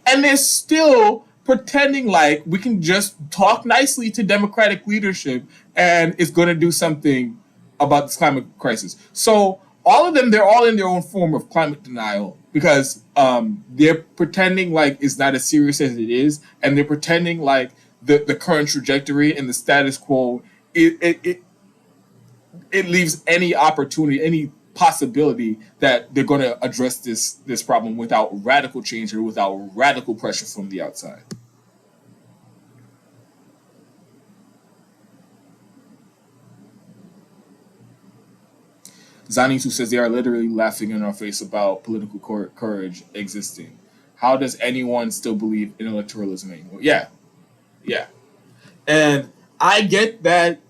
And they're still pretending like we can just talk nicely to Democratic leadership and it's going to do something about this climate crisis. So all of them, they're all in their own form of climate denial because they're pretending like it's not as serious as it is. And they're pretending like the current trajectory and the status quo, it leaves any opportunity, any possibility that they're going to address this problem without radical change or without radical pressure from the outside. Zanisu says they are literally laughing in our face about political courage existing. How does anyone still believe in electoralism anymore? Yeah. And I get that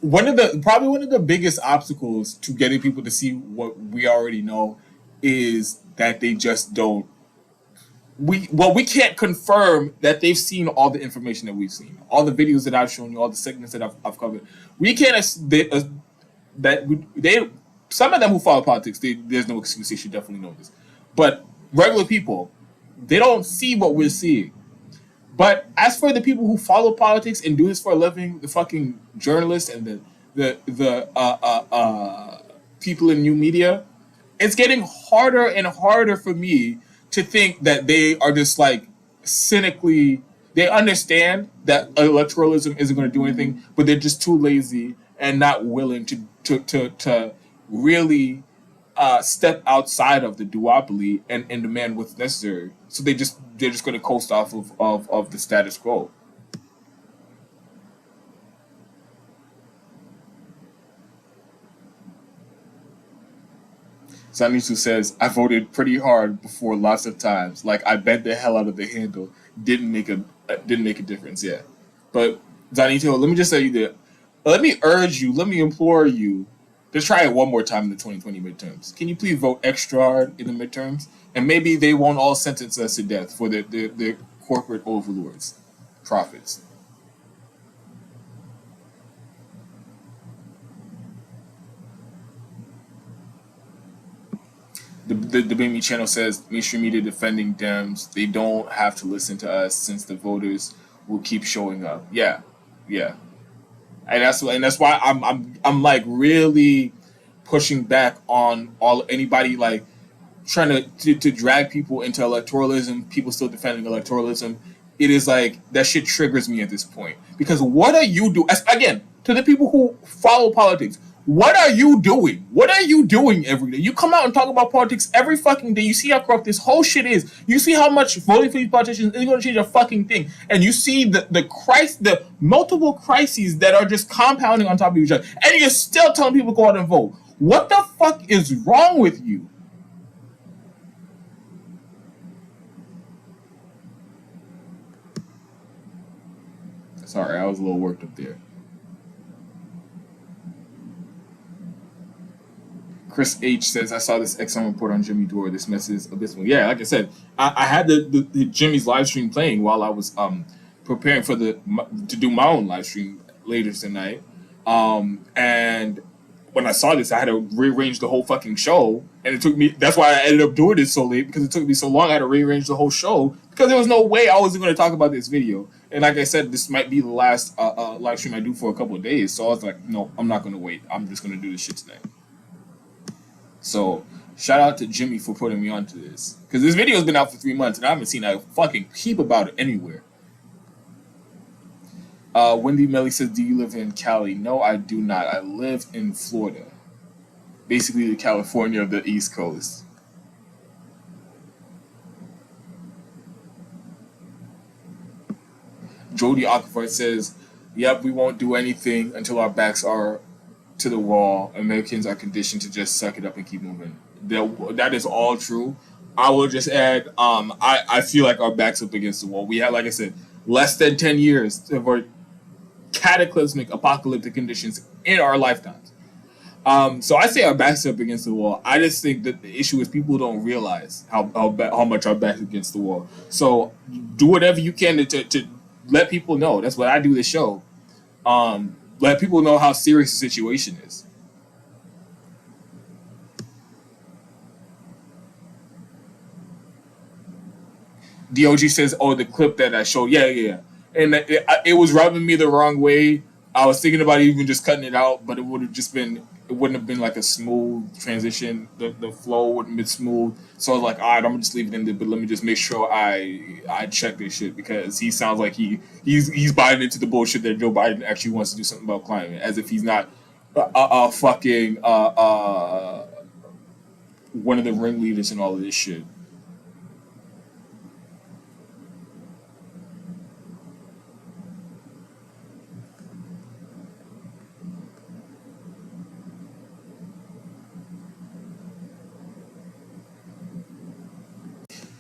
probably one of the biggest obstacles to getting people to see what we already know is that they just don't. We can't confirm that they've seen all the information that we've seen, all the videos that I've shown you, all the segments that I've covered. We can't some of them who follow politics, there's no excuse. They should definitely know this. But regular people, they don't see what we're seeing. But as for the people who follow politics and do this for a living, the fucking journalists and the people in new media, it's getting harder and harder for me to think that they are just like cynically. They understand that electoralism isn't going to do anything, but they're just too lazy and not willing to really step outside of the duopoly and demand what's necessary. So they're just going to coast off of the status quo. Zanisu says, I voted pretty hard before lots of times. Like I bet the hell out of the handle. Didn't make a difference. Yeah. But Zanito, let me just say that. Let me urge you, let me implore you to try it one more time in the 2020 midterms. Can you please vote extra hard in the midterms? And maybe they won't all sentence us to death for the corporate overlords, profits. The Debate Me channel says mainstream media defending Dems. They don't have to listen to us since the voters will keep showing up. Yeah, yeah, and that's why I'm like really pushing back on anybody like trying to drag people into electoralism. People still defending electoralism. It is like that shit triggers me at this point because what are you doing? Again, to the people who follow politics. What are you doing? What are you doing every day? You come out and talk about politics every fucking day. You see how corrupt this whole shit is. You see how much voting for these politicians isn't going to change a fucking thing. And you see the multiple crises that are just compounding on top of each other. And you're still telling people to go out and vote. What the fuck is wrong with you? Sorry, I was a little worked up there. Chris H says, I saw this Exxon report on Jimmy Dore. This mess is abysmal. Yeah, like I said, I had the Jimmy's live stream playing while I was preparing for to do my own live stream later tonight. And when I saw this, I had to rearrange the whole fucking show. And it took me, that's why I ended up doing it so late, because it took me so long. I had to rearrange the whole show because there was no way I was going to talk about this video. And like I said, this might be the last live stream I do for a couple of days. So I was like, no, I'm not going to wait. I'm just going to do this shit tonight. So, shout out to Jimmy for putting me onto this. Because this video's been out for 3 months and I haven't seen a fucking peep about it anywhere. Wendy Melly says, do you live in Cali? No, I do not. I live in Florida. Basically the California of the East Coast. Jody Okafor says, yep, we won't do anything until our backs are to the wall. Americans are conditioned to just suck it up and keep moving. That is all true. I will just add, I feel like our backs up against the wall. We had, like I said, less than 10 years of cataclysmic, apocalyptic conditions in our lifetimes. So I say our backs up against the wall. I just think that the issue is people don't realize how much our backs against the wall. So do whatever you can to let people know. That's what I do this show. Let people know how serious the situation is. DOG says, oh, the clip that I showed. Yeah. And it was rubbing me the wrong way. I was thinking about even just cutting it out, but it wouldn't have been like a smooth transition. The flow wouldn't have been smooth. So I was like, all right, I'm gonna just leave it in there, but let me just make sure I check this shit, because he sounds like he's buying into the bullshit that Joe Biden actually wants to do something about climate, as if he's not fucking one of the ringleaders in all of this shit.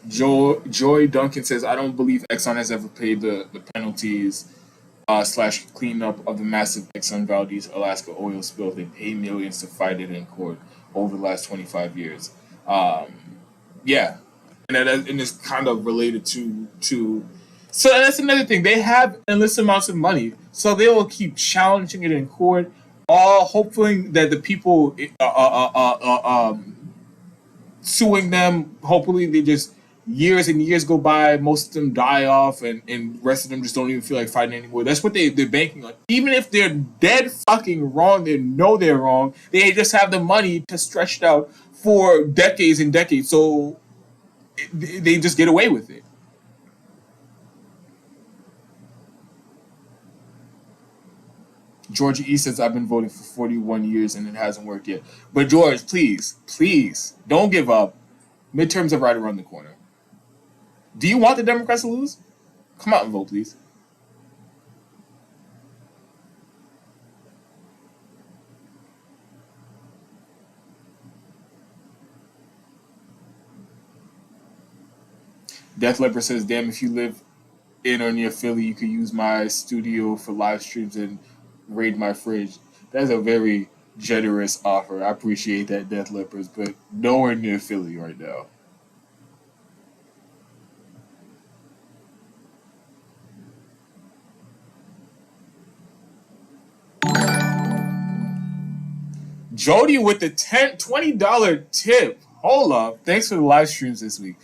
Joy Duncan says, I don't believe Exxon has ever paid the penalties / cleanup of the massive Exxon Valdez, Alaska oil spill. They paid millions to fight it in court over the last 25 years. Yeah. And it's kind of related to so that's another thing. They have endless amounts of money, so they will keep challenging it in court, all hoping that the people suing them, hopefully they just years and years go by, most of them die off, and the rest of them just don't even feel like fighting anymore. That's what they're banking on. Even if they're dead fucking wrong, they know they're wrong. They just have the money to stretch it out for decades and decades, so they just get away with it. George E says, I've been voting for 41 years and it hasn't worked yet. But George, please, don't give up. Midterms are right around the corner. Do you want the Democrats to lose? Come out and vote, please. Death Leopard says, damn, if you live in or near Philly, you could use my studio for live streams and raid my fridge. That's a very generous offer. I appreciate that, Death Leopards, but nowhere near Philly right now. Jody with the $20 tip. Hold up. Thanks for the live streams this week.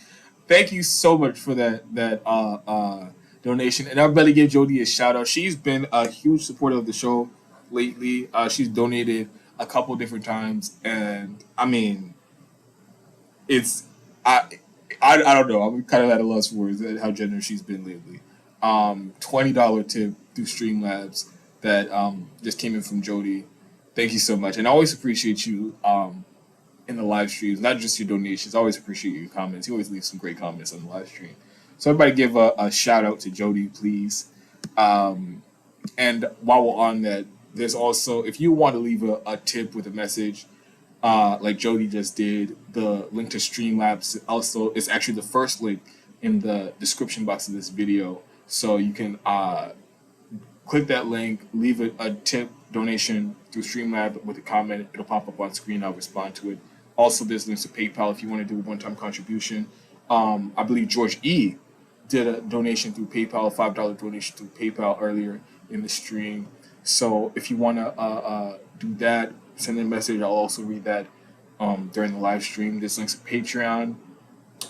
Thank you so much for that donation. And everybody give Jody a shout out. She's been a huge supporter of the show lately. She's donated a couple different times, and I mean, it's I don't know. I'm kind of at a loss for words at how generous she's been lately. $20 tip through Streamlabs that just came in from Jody. Thank you so much, and I always appreciate you in the live streams, not just your donations. I always appreciate your comments. You always leave some great comments on the live stream. So everybody give a shout out to Jody, please. And while we're on that, there's also, if you want to leave a tip with a message, like Jody just did, the link to Streamlabs also is actually the first link in the description box of this video. So you can click that link, leave a tip donation through Streamlabs with a comment. It'll pop up on screen. I'll respond to it. Also, there's links to PayPal if you want to do a one-time contribution. I believe George E. did a donation through PayPal, a $5 donation through PayPal earlier in the stream. So if you want to do that, send a message. I'll also read that during the live stream. There's links to Patreon.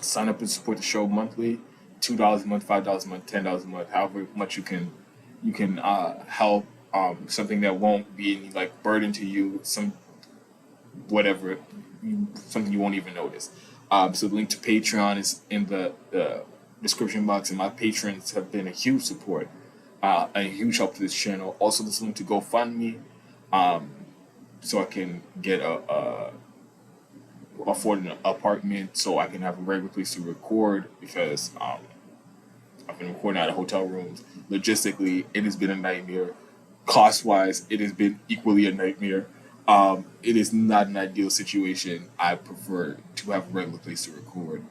Sign up and support the show monthly. $2 a month, $5 a month, $10 a month, however much you can help. Something that won't be any like burden to you, something you won't even notice. So the link to Patreon is in the description box, and my patrons have been a huge support, a huge help to this channel. Also, this link to GoFundMe, so I can get afford an apartment, so I can have a regular place to record, because I've been recording out of hotel rooms. Logistically, it has been a nightmare. Cost-wise, it has been equally a nightmare. It is not an ideal situation. I prefer to have a regular place to record.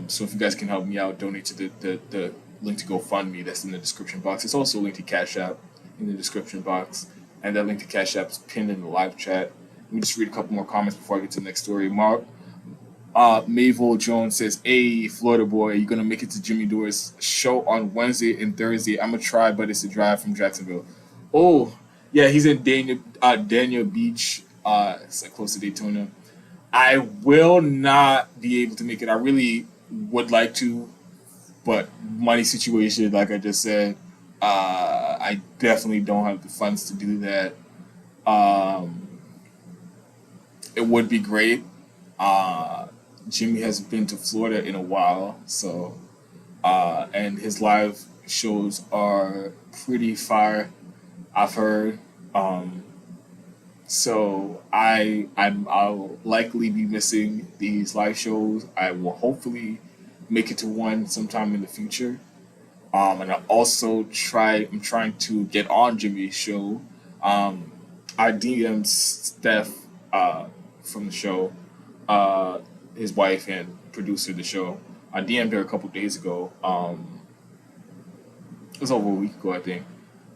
So if you guys can help me out, donate to the link to GoFundMe that's in the description box. It's also a link to Cash App in the description box, and that link to Cash App is pinned in the live chat. Let me just read a couple more comments before I get to the next story. Mayville Jones says, hey, Florida boy, you're going to make it to Jimmy Dore's show on Wednesday and Thursday. I'm going to try, but it's a drive from Jacksonville. Oh, yeah, he's in Dania Beach. It's like close to Daytona. I will not be able to make it. I really would like to, but money situation, like I just said, I definitely don't have the funds to do that. It would be great. Jimmy hasn't been to Florida in a while, so and his live shows are pretty fire, I've heard. So I'll likely be missing these live shows. I will hopefully make it to one sometime in the future. And I'm trying to get on Jimmy's show. I DM'd Steph from the show, his wife and producer of the show. I DM'd her a couple days ago. It was over a week ago, I think.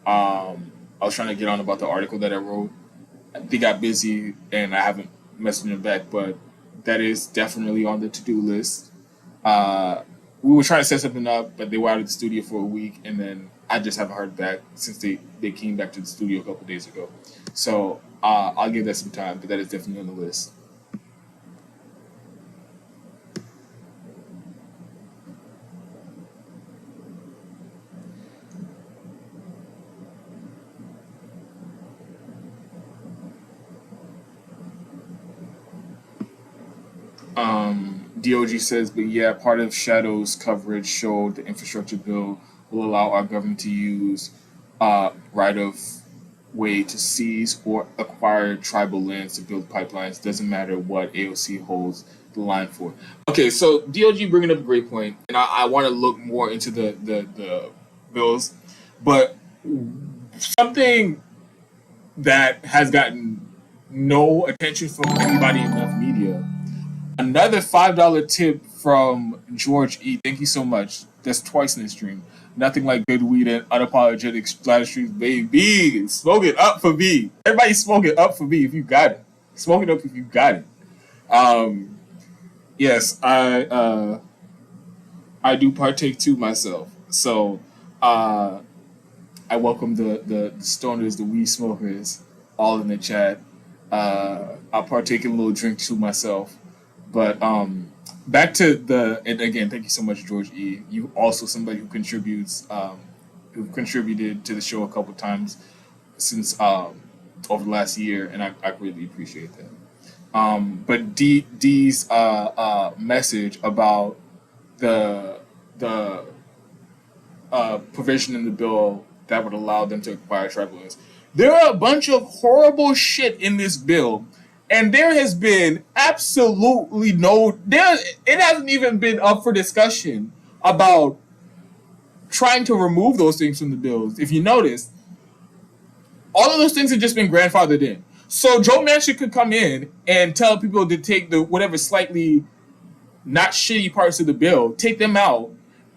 I was trying to get on about the article that I wrote. They got busy and I haven't messaged them back, but that is definitely on the to-do list. We were trying to set something up, but they were out of the studio for a week, and then I just haven't heard back since they came back to the studio a couple days ago. So I'll give that some time, but that is definitely on the list. DOG says, but yeah, part of Shadow's coverage showed the infrastructure bill will allow our government to use right of way to seize or acquire tribal lands to build pipelines. Doesn't matter what AOC holds the line for. Okay, so DOG bringing up a great point, and I want to look more into the bills, but something that has gotten no attention from anybody in enough media. Another $5 tip from George E. Thank you so much. That's twice in the stream. Nothing like good weed and unapologetic live streams, baby. Smoke it up for me. Everybody smoke it up for me if you got it. Smoke it up if you got it. Yes, I do partake too myself. So I welcome the stoners, the weed smokers, all in the chat. I'll partake in a little drink too myself. But back to and again, thank you so much, George E. You also somebody who contributed to the show a couple times since over the last year, and I really appreciate that. But D's message about the provision in the bill that would allow them to acquire tribal lands. There are a bunch of horrible shit in this bill. And there has been absolutely it hasn't even been up for discussion about trying to remove those things from the bills. If you notice, all of those things have just been grandfathered in. So Joe Manchin could come in and tell people to take the whatever slightly not shitty parts of the bill, take them out,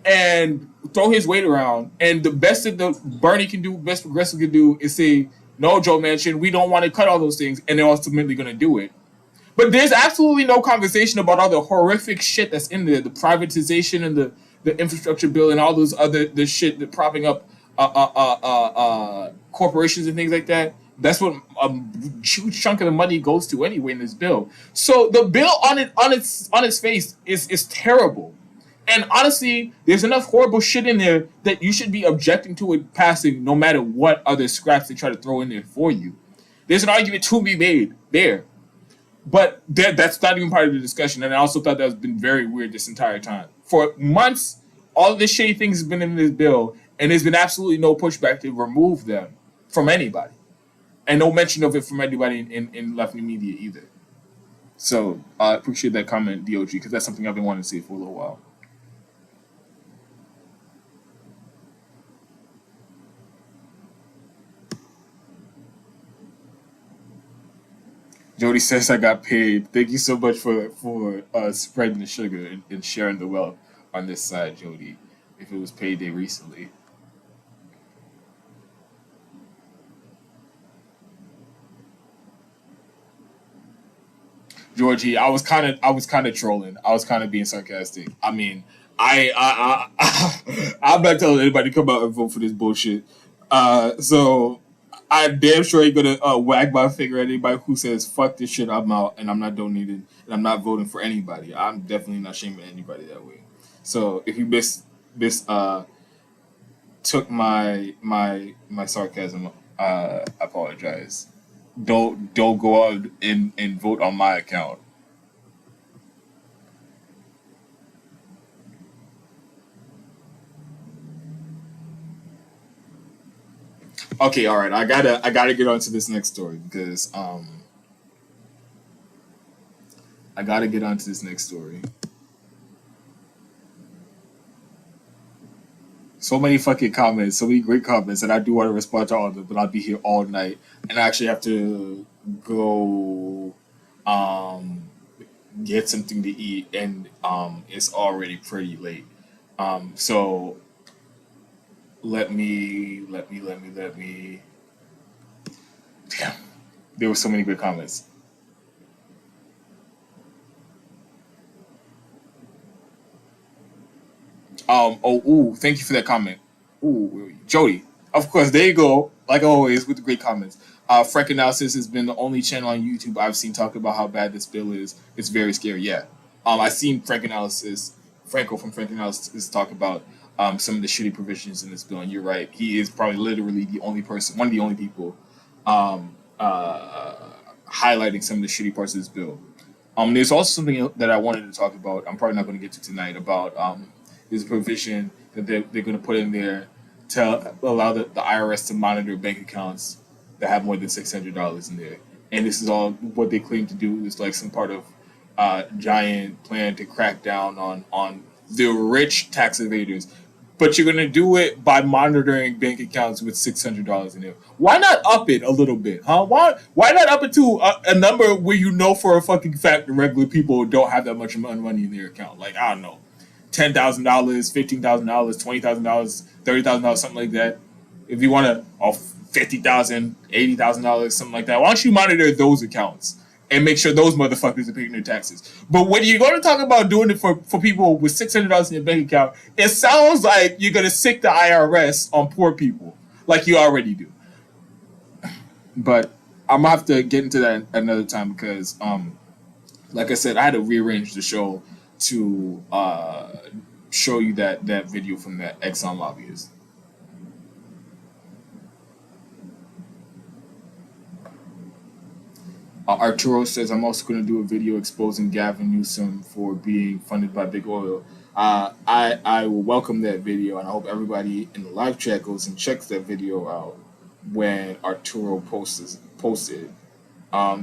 and throw his weight around. And the best that the Bernie can do, best Progressive can do, is say, no, Joe Manchin, we don't want to cut all those things, and they're ultimately going to do it. But there's absolutely no conversation about all the horrific shit that's in there, the privatization and the infrastructure bill and all those other the shit that propping up corporations and things like that. That's what a huge chunk of the money goes to anyway in this bill. So the bill on its face is terrible. And honestly, there's enough horrible shit in there that you should be objecting to it passing no matter what other scraps they try to throw in there for you. There's an argument to be made there. But that's not even part of the discussion. And I also thought that has been very weird this entire time. For months, all of this shady things has been in this bill, and there's been absolutely no pushback to remove them from anybody. And no mention of it from anybody in left-wing media either. So I appreciate that comment, DOG, because that's something I've been wanting to see for a little while. Jody says I got paid. Thank you so much for spreading the sugar and sharing the wealth on this side, Jody. If it was payday recently. Georgie, I was kind of trolling. I was kind of being sarcastic. I mean, I'm not telling anybody to come out and vote for this bullshit. So I'm damn sure ain't gonna wag my finger at anybody who says fuck this shit. I'm out and I'm not donating and I'm not voting for anybody. I'm definitely not shaming anybody that way. So if you took my sarcasm, I apologize. Don't go out and vote on my account. Okay, all right. I gotta get on to this next story because I gotta get on to this next story. So many fucking comments, so many great comments, and I do want to respond to all of them, but I'll be here all night, and I actually have to go get something to eat, and it's already pretty late. So let me. Damn, there were so many good comments. Thank you for that comment. Jody. Of course, there you go. Like always, with the great comments. Frank Analysis has been the only channel on YouTube I've seen talk about how bad this bill is. It's very scary. Yeah. I've seen Franco from Frank Analysis talk about some of the shitty provisions in this bill, and you're right. He is probably literally one of the only people highlighting some of the shitty parts of this bill. There's also something that I wanted to talk about. I'm probably not going to get to tonight about there's a provision that they're going to put in there to allow the IRS to monitor bank accounts that have more than $600 in there. And this is all what they claim to do is like some part of giant plan to crack down on the rich tax evaders. But you're gonna do it by monitoring bank accounts with $600 in there. Why not up it a little bit, huh? Why not up it to a number where you know for a fucking fact the regular people don't have that much money in their account? Like, I don't know, $10,000, $15,000, $20,000, $30,000, something like that. If you want to, $50,000, $80,000, something like that. Why don't you monitor those accounts and make sure those motherfuckers are paying their taxes? But when you're going to talk about doing it for people with $600 in your bank account, it sounds like you're going to sick the IRS on poor people, like you already do. But I'm gonna have to get into that another time because, like I said, I had to rearrange the show to show you that video from that Exxon lobbyist. Arturo says, I'm also going to do a video exposing Gavin Newsom for being funded by Big Oil. I will welcome that video, and I hope everybody in the live chat goes and checks that video out when Arturo posts it.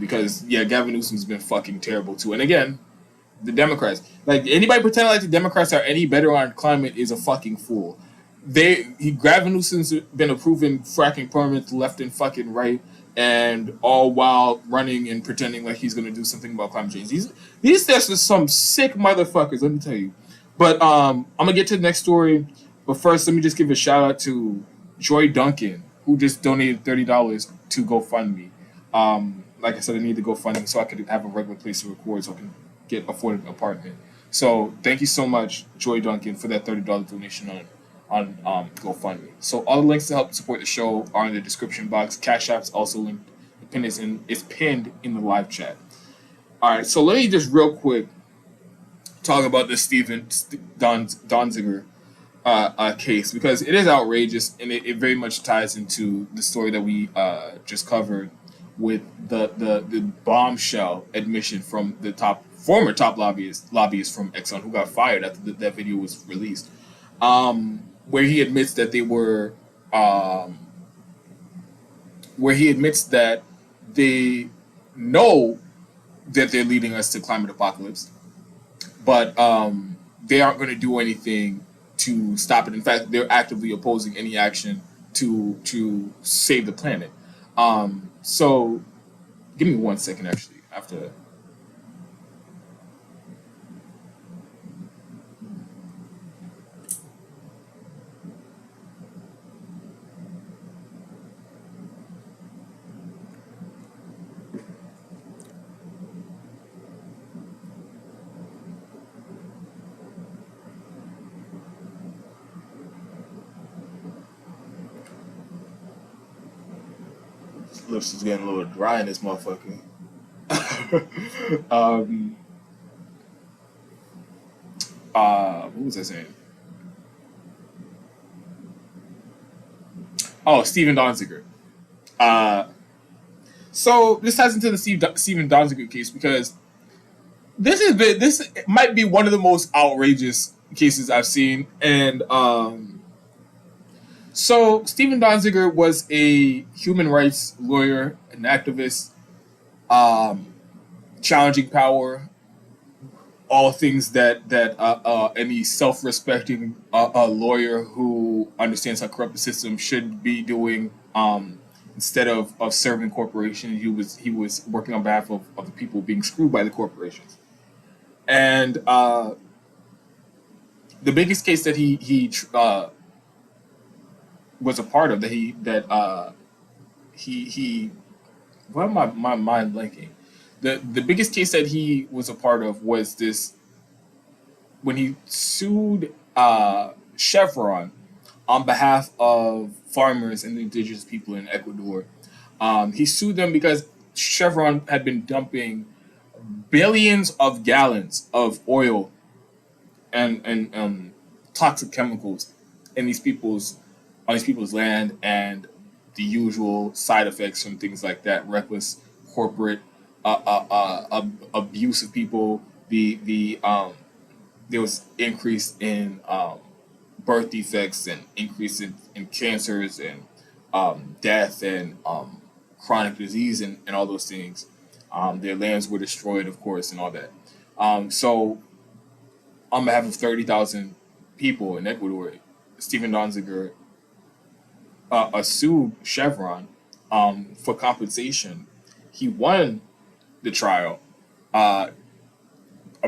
Because, yeah, Gavin Newsom's been fucking terrible, too. And again, the Democrats. Like, anybody pretending like the Democrats are any better on climate is a fucking fool. Gavin Newsom's been approving fracking permits left and fucking right, and all while running and pretending like he's going to do something about climate change. These guys are some sick motherfuckers, let me tell you. But I'm going to get to the next story. But first, let me just give a shout out to Joy Duncan, who just donated $30 to GoFundMe. Like I said, I need to GoFundMe so I could have a regular place to record so I can afford an apartment. So thank you so much, Joy Duncan, for that $30 donation on GoFundMe. So all the links to help support the show are in the description box. Cash App's also linked. It's pinned in the live chat. All right, so let me just real quick talk about this Stephen Donziger case, because it is outrageous and it very much ties into the story that we just covered with the bombshell admission from the former top lobbyist from Exxon, who got fired after that video was released. Where he admits that they know that they're leading us to climate apocalypse, but they aren't going to do anything to stop it. In fact, they're actively opposing any action to save the planet. So give me 1 second, actually, after. Lips is getting a little dry in this motherfucker. What was I saying? Oh, Stephen Donziger. So this ties into the Stephen Donziger case because this might be one of the most outrageous cases I've seen, and so Stephen Donziger was a human rights lawyer, an activist, challenging power, all things that any self-respecting lawyer who understands how corrupt the system should be doing. Instead of serving corporations, he was working on behalf of the people being screwed by the corporations. And the biggest case that he was a part of, why am my mind blanking? The biggest case that he was a part of was this, when he sued Chevron on behalf of farmers and indigenous people in Ecuador. He sued them because Chevron had been dumping billions of gallons of oil and toxic chemicals in these people's land, and the usual side effects from things like that: reckless corporate abuse of people. There was increase in birth defects and increase in cancers and death and chronic disease and all those things. Their lands were destroyed, of course, and all that. So, on behalf of 30,000 people in Ecuador, Stephen Donziger sued Chevron for compensation. He won the trial. I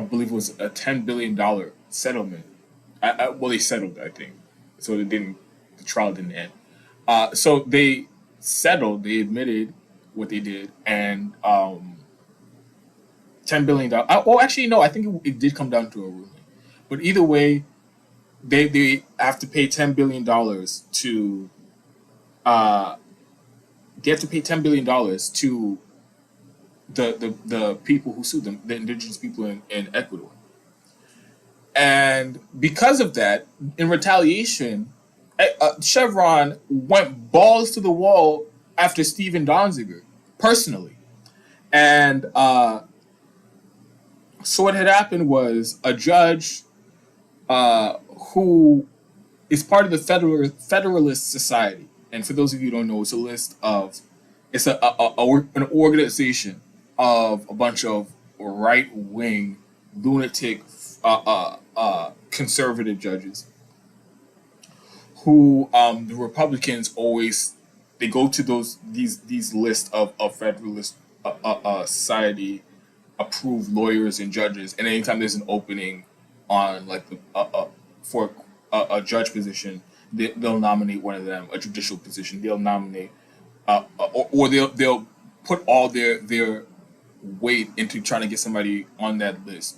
believe it was a $10 billion settlement. Well, they settled, I think. So the trial didn't end. So they settled, they admitted what they did, and $10 billion. Well, actually, no, I think it did come down to a ruling. But either way, they have to pay $10 billion to they have to pay $10 billion to the people who sued them, the indigenous people in Ecuador. And because of that, in retaliation, Chevron went balls to the wall after Stephen Donziger, personally. And so what had happened was a judge who is part of the Federalist Society. And for those of you who don't know, it's a list of, it's an organization of a bunch of right-wing, lunatic, conservative judges who the Republicans always, they go to these lists of Federalist Society approved lawyers and judges, and anytime there's an opening on like for a judge position, they'll nominate one of them, a judicial position. They'll nominate, or they'll put all their weight into trying to get somebody on that list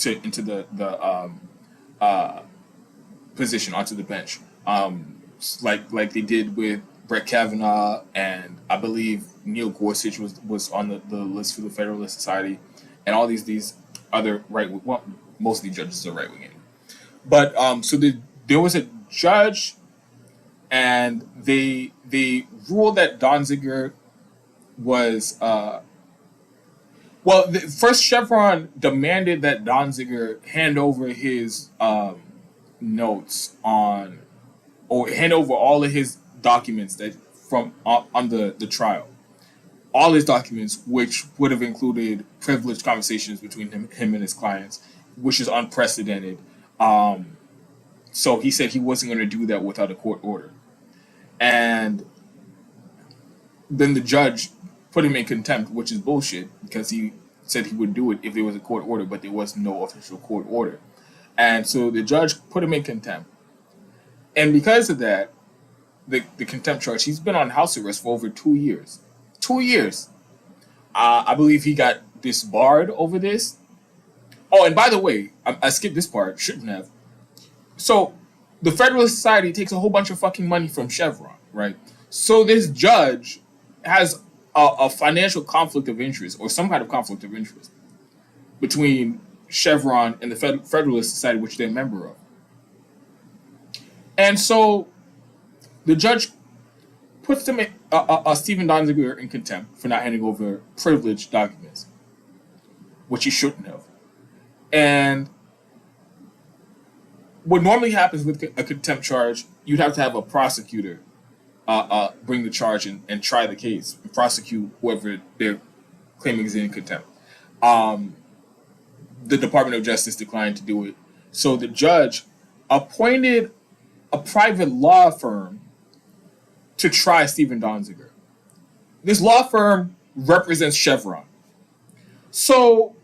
into the position, onto the bench. Like they did with Brett Kavanaugh, and I believe Neil Gorsuch was on the list for the Federalist Society, and all these other most of the judges are right wing. But so there was a judge, and they ruled that Donziger was first Chevron demanded that Donziger hand over his notes on, or hand over all of his documents that from on the trial, all his documents, which would have included privileged conversations between him and his clients, which is unprecedented. So he said he wasn't going to do that without a court order. And then the judge put him in contempt, which is bullshit, because he said he would do it if there was a court order, but there was no official court order. And so the judge put him in contempt. And because of that, the contempt charge, he's been on house arrest for over 2 years. 2 years. I believe he got disbarred over this. Oh, and by the way, I skipped this part, shouldn't have. So the Federalist Society takes a whole bunch of fucking money from Chevron, right? So this judge has a financial conflict of interest, or some kind of conflict of interest, between Chevron and the Federalist Society, which they're a member of. And so the judge puts him Stephen Donziger in contempt for not handing over privileged documents, which he shouldn't have. And what normally happens with a contempt charge, you'd have to have a prosecutor bring the charge and try the case and prosecute whoever they're claiming is in contempt. The Department of Justice declined to do it. So the judge appointed a private law firm to try Stephen Donziger. This law firm represents Chevron. So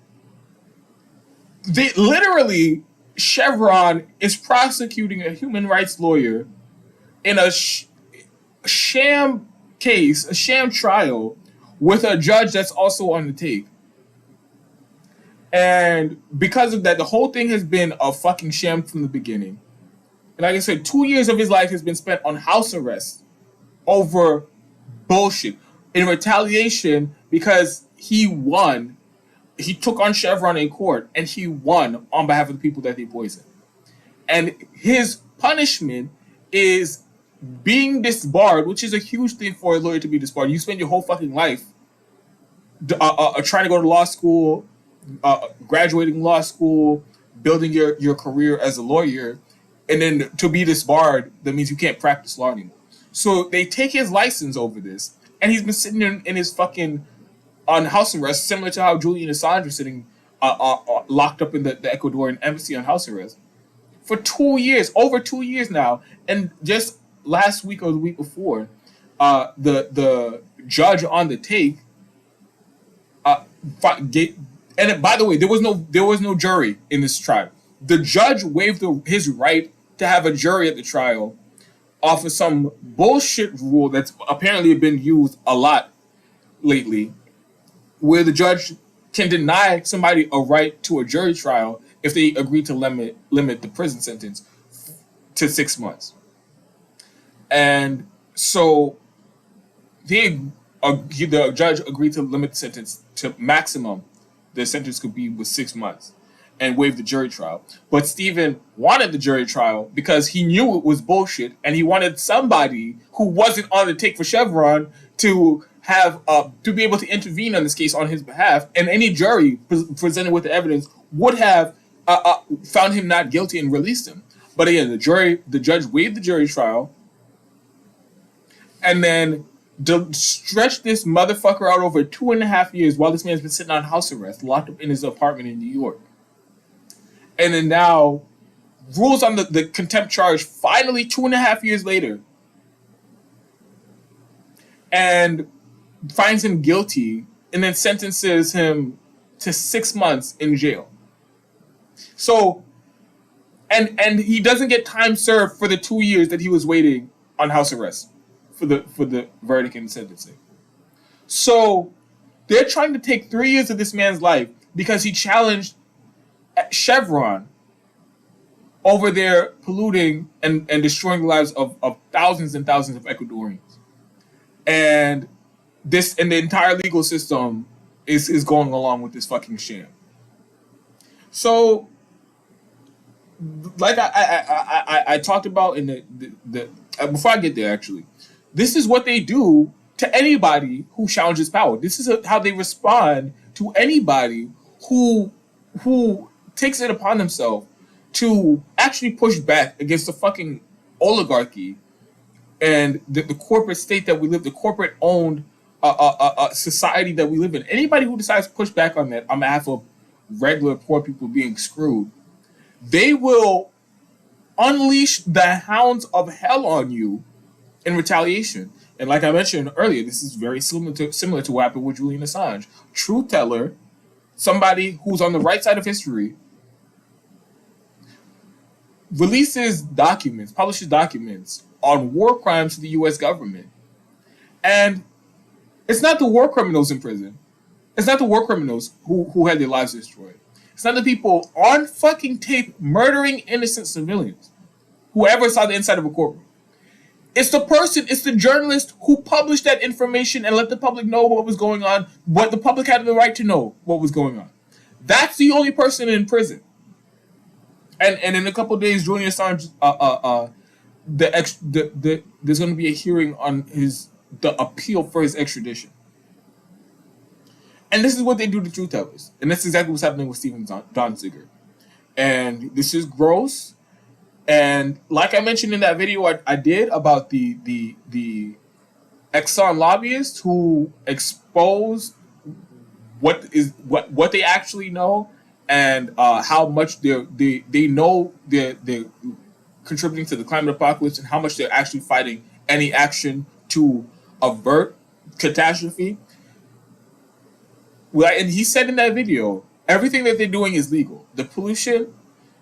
Chevron is prosecuting a human rights lawyer in a sham case, a sham trial, with a judge that's also on the take. And because of that, the whole thing has been a fucking sham from the beginning. And like I said, 2 years of his life has been spent on house arrest over bullshit. In retaliation, because he won, he took on Chevron in court, and he won on behalf of the people that they poisoned. And his punishment is being disbarred, which is a huge thing for a lawyer to be disbarred. You spend your whole fucking life trying to go to law school, graduating law school, building your career as a lawyer, and then to be disbarred, that means you can't practice law anymore. So they take his license over this, and he's been sitting in his fucking on house arrest, similar to how Julian Assange was sitting locked up in the Ecuadorian embassy on house arrest for 2 years, over 2 years now. And just last week or the week before, the judge on the take, and by the way, there was no jury in this trial. The judge waived his right to have a jury at the trial off of some bullshit rule that's apparently been used a lot lately, where the judge can deny somebody a right to a jury trial if they agree to limit the prison sentence to 6 months. And so the judge agreed to limit the sentence to maximum. The sentence could be with 6 months and waive the jury trial. But Stephen wanted the jury trial because he knew it was bullshit, and he wanted somebody who wasn't on the take for Chevron to have to be able to intervene on this case on his behalf, and any jury presented with the evidence would have found him not guilty and released him. But again, the judge waived the jury trial, and then stretched this motherfucker out over 2.5 years while this man's been sitting on house arrest, locked up in his apartment in New York. And then now rules on the contempt charge finally 2.5 years later, and finds him guilty, and then sentences him to 6 months in jail. So, and he doesn't get time served for the 2 years that he was waiting on house arrest for the verdict and sentencing. So they're trying to take 3 years of this man's life because he challenged Chevron over there polluting and destroying the lives of thousands and thousands of Ecuadorians. And the entire legal system is going along with this fucking sham. So, like I talked about in the before I get there, actually, this is what they do to anybody who challenges power. This is how they respond to anybody who takes it upon themselves to actually push back against the fucking oligarchy and the corporate state that we live, the corporate-owned society that we live in. Anybody who decides to push back on that on behalf of regular poor people being screwed, they will unleash the hounds of hell on you in retaliation. And like I mentioned earlier, this is very similar to what happened with Julian Assange. Truth teller, somebody who's on the right side of history, publishes documents on war crimes to the U.S. government. And it's not the war criminals in prison. It's not the war criminals who had their lives destroyed. It's not the people on fucking tape murdering innocent civilians, whoever saw the inside of a courtroom. It's the journalist who published that information and let the public know what was going on, what the public had the right to know what was going on. That's the only person in prison. And in a couple of days, Julian Assange, there's going to be a hearing on the appeal for his extradition. And this is what they do to truth tellers. And that's exactly what's happening with Stephen Donziger. And this is gross. And like I mentioned in that video I did about the Exxon lobbyists who exposed what they actually know, and how much they know they're contributing to the climate apocalypse, and how much they're actually fighting any action to avert catastrophe. Well, and he said in that video, everything that they're doing is legal. The pollution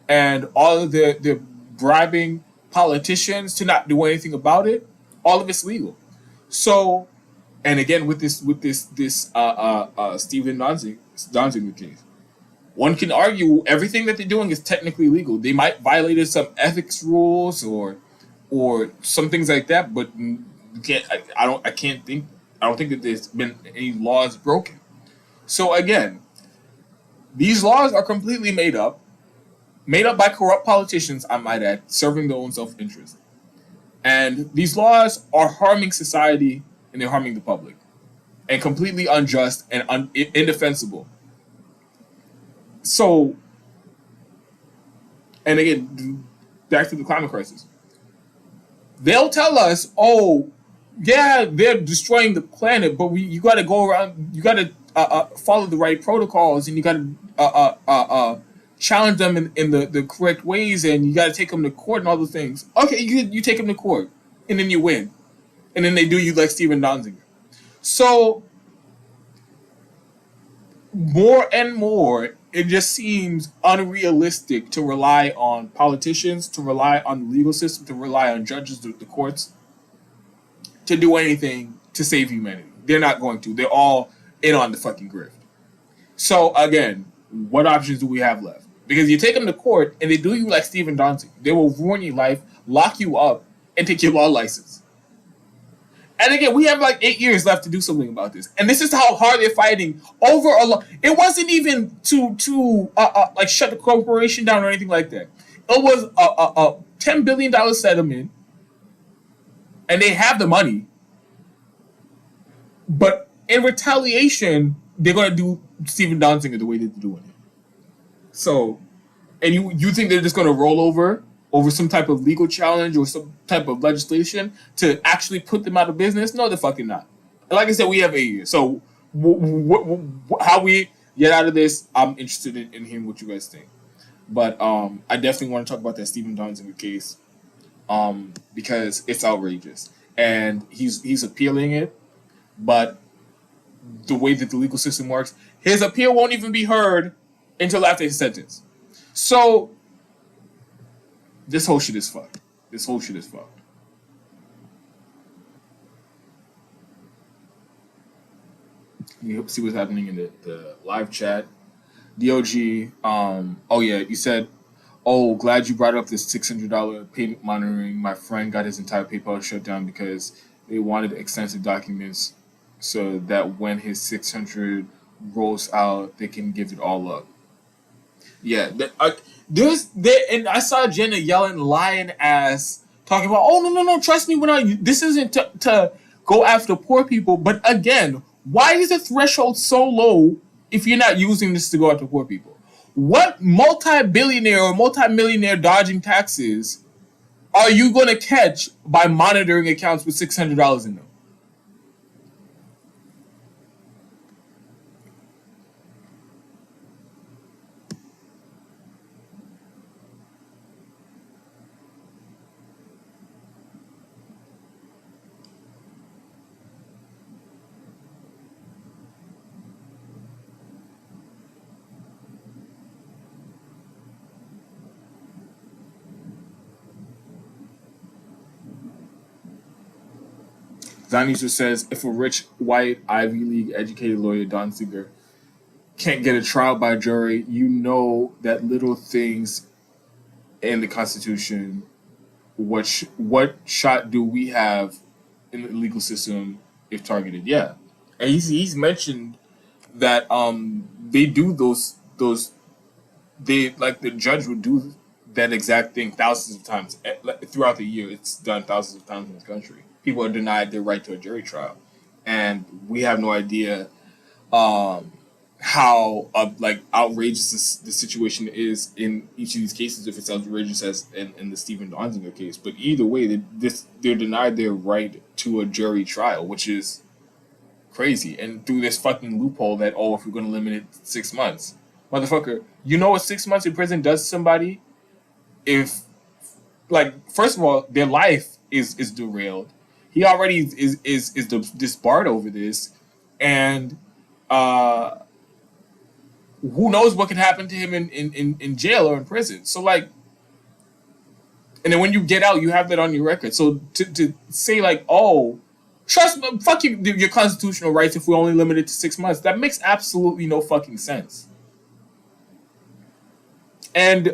and all of the bribing politicians to not do anything about it, all of it's legal. So, and again with this Stephen Donziger case, one can argue everything that they're doing is technically legal. They might violate some ethics rules or some things like that, but I don't think that there's been any laws broken. So again, these laws are completely made up by corrupt politicians, I might add, serving their own self-interest. And these laws are harming society, and they're harming the public, and completely unjust and indefensible. So, and again, back to the climate crisis. They'll tell us, oh, yeah, they're destroying the planet, but you got to go around. You got to follow the right protocols, and you got to challenge them in the correct ways, and you got to take them to court and all those things. Okay, you take them to court, and then you win, and then they do you like Steven Donziger. So more and more, it just seems unrealistic to rely on politicians, to rely on the legal system, to rely on judges, the courts, to do anything to save humanity. They're not going to. They're all in on the fucking grift. So again, what options do we have left? Because you take them to court and they do you like Steven Donziger. They will ruin your life, lock you up, and take your law license. And again, we have like 8 years left to do something about this. And this is how hard they're fighting over a law. It wasn't even to like shut the corporation down or anything like that. It was a $10 billion settlement, and they have the money. But in retaliation, they're going to do Steven Donziger the way they're doing it. So, and you think they're just going to roll over some type of legal challenge or some type of legislation to actually put them out of business? No, they're fucking not. And like I said, we have 8 years. So how we get out of this, I'm interested in hearing what you guys think. But I definitely want to talk about that Steven Donziger case because it's outrageous. And he's appealing it, but the way that the legal system works, his appeal won't even be heard until after his sentence. So this whole shit is fucked. You see what's happening in the live chat. DOG, oh yeah, you said, oh, glad you brought up this $600 payment monitoring. My friend got his entire PayPal shut down because they wanted extensive documents so that when his 600 rolls out, they can give it all up. Yeah, and I saw Jenna yelling, lying ass, talking about, oh no, trust me, this isn't to go after poor people. But again, why is the threshold so low if you're not using this to go after poor people? What multi-billionaire or multi-millionaire dodging taxes are you going to catch by monitoring accounts with $600 in them? Zanisha says, if a rich, white, Ivy League educated lawyer, Donziger, can't get a trial by jury, you know that little things in the Constitution, what shot do we have in the legal system if targeted? Yeah. And he's mentioned that they do those they like the judge would do that exact thing thousands of times throughout the year. It's done thousands of times in this country. People are denied their right to a jury trial, and we have no idea how like outrageous the situation is in each of these cases. If it's outrageous as in the Steven Donziger case, but either way, they're denied their right to a jury trial, which is crazy. And through this fucking loophole that, oh, if we're going to limit it to 6 months, motherfucker, you know what 6 months in prison does to somebody? If, like, first of all, their life is derailed. He already is disbarred over this, and who knows what could happen to him in jail or in prison. So like, and then when you get out, you have that on your record. So to say like, oh, trust me, fuck your constitutional rights if we only limit it to 6 months, that makes absolutely no fucking sense. And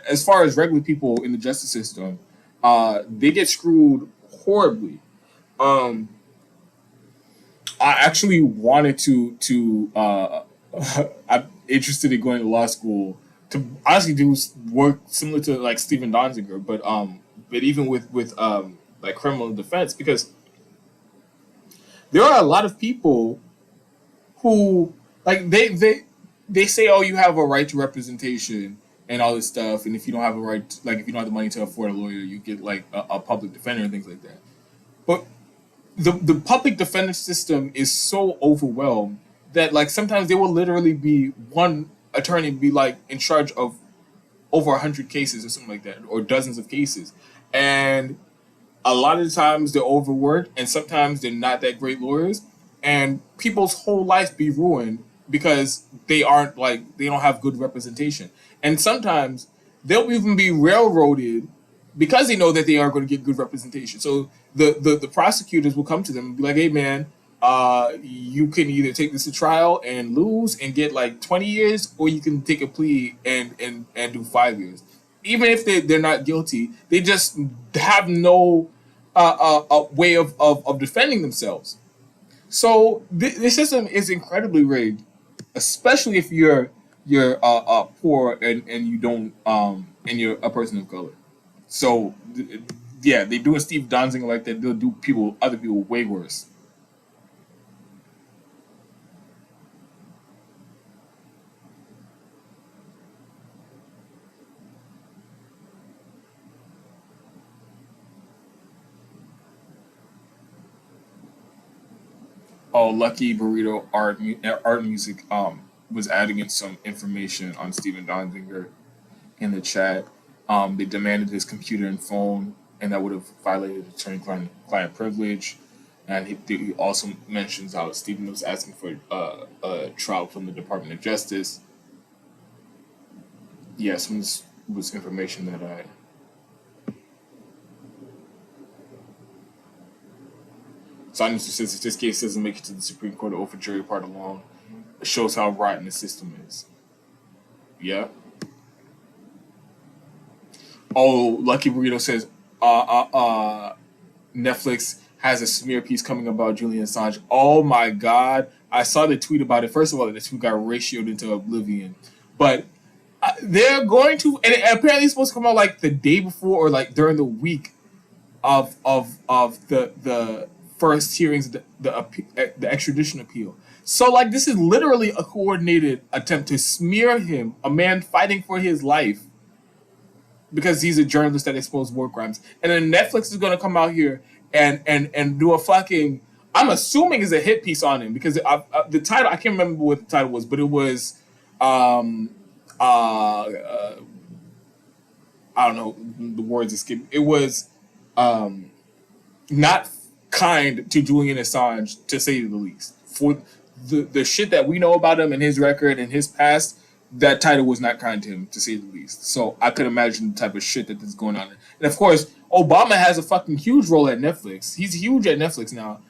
as far as regular people in the justice system, they get screwed horribly. I actually wanted to I'm interested in going to law school to honestly do work similar to like Steven Donziger, but even with like criminal defense, because there are a lot of people who like they say, oh, you have a right to representation and all this stuff, and if you don't have a right, like if you don't have the money to afford a lawyer, you get like a public defender and things like that. But the public defender system is so overwhelmed that like sometimes there will literally be one attorney be like in charge of over 100 cases or something like that, or dozens of cases, and a lot of the times they're overworked, and sometimes they're not that great lawyers, and people's whole life be ruined because they don't have good representation, and sometimes they'll even be railroaded because they know that they aren't going to get good representation. So the prosecutors will come to them and be like, "Hey, man, you can either take this to trial and lose and get like 20 years, or you can take a plea and do 5 years." Even if they're not guilty, they just have no a way of defending themselves. So the system is incredibly rigged, especially if you're poor and you don't and you're a person of color. So yeah, they do a Steve Donziger like that. They'll do other people way worse. Oh, Lucky Burrito Art Music was adding in some information on Steven Donziger in the chat. They demanded his computer and phone, and that would have violated attorney-client privilege. And he also mentions how Steven was asking for a trial from the Department of Justice. Yeah, some of this was information that I. Science says if this case doesn't make it to the Supreme Court or for jury part alone, it shows how rotten the system is. Yeah. Oh, Lucky Burrito says, Netflix has a smear piece coming about Julian Assange. Oh my God. I saw the tweet about it. First of all, the tweet got ratioed into oblivion. But they're going to, and apparently it's supposed to come out like the day before or like during the week of the first hearings, the extradition appeal. So like this is literally a coordinated attempt to smear him, a man fighting for his life, because he's a journalist that exposed war crimes. And then Netflix is going to come out here and do a fucking, I'm assuming is a hit piece on him, because the title, I can't remember what the title was, but it was, I don't know, the words escape. It was not kind to Julian Assange, to say the least. For the shit that we know about him and his record and his past, that title was not kind to him, to say the least. So I could imagine the type of shit that is going on. And of course, Obama has a fucking huge role at Netflix. He's huge at Netflix now.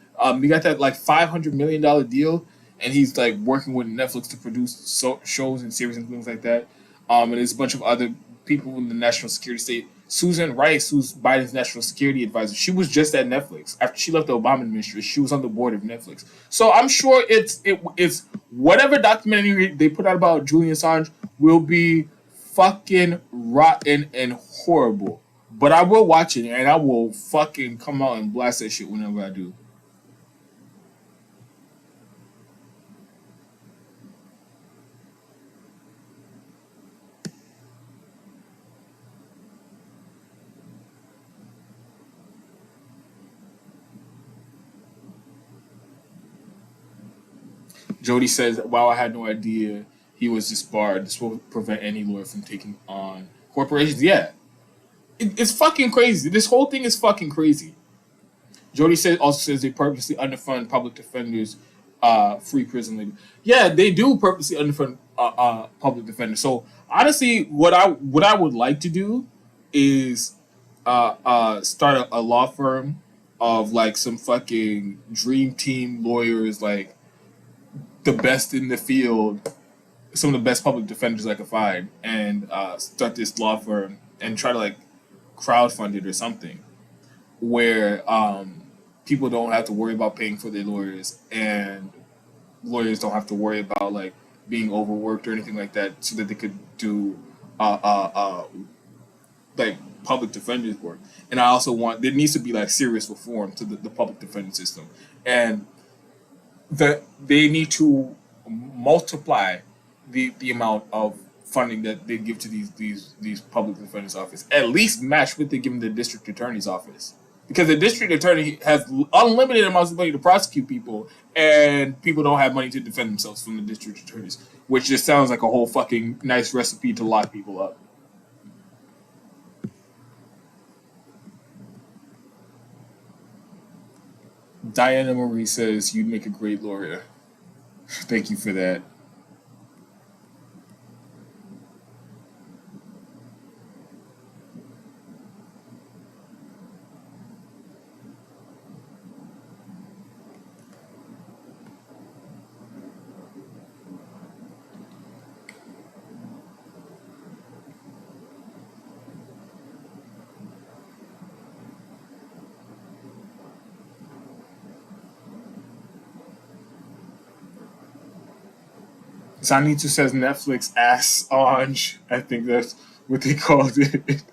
He got that like $500 million deal, and he's like working with Netflix to produce shows and series and things like that. And there's a bunch of other people in the national security state. Susan Rice, who's Biden's national security advisor, she was just at Netflix. After she left the Obama administration, she was on the board of Netflix. So I'm sure it's whatever documentary they put out about Julian Assange will be fucking rotten and horrible. But I will watch it, and I will fucking come out and blast that shit whenever I do. Jody says, "Wow, I had no idea he was disbarred. This will prevent any lawyer from taking on corporations." Yeah, it's fucking crazy. This whole thing is fucking crazy. Jody also says they purposely underfund public defenders, free prison labor. Yeah, they do purposely underfund public defenders. So honestly, what I would like to do is start a law firm of like some fucking dream team lawyers, like the best in the field, some of the best public defenders I could find, and start this law firm and try to like crowdfund it or something, where people don't have to worry about paying for their lawyers, and lawyers don't have to worry about like being overworked or anything like that, so that they could do like public defenders work. And I also want, there needs to be like serious reform to the public defender system, and they need to multiply the amount of funding that they give to these public defenders office, at least match what they give the district attorney's office. because the district attorney has unlimited amounts of money to prosecute people, and people don't have money to defend themselves from the district attorneys, which just sounds like a whole fucking nice recipe to lock people up. Diana Marie says, you'd make a great lawyer. Thank you for that. Zanito says Netflix ass orange. I think that's what they called it.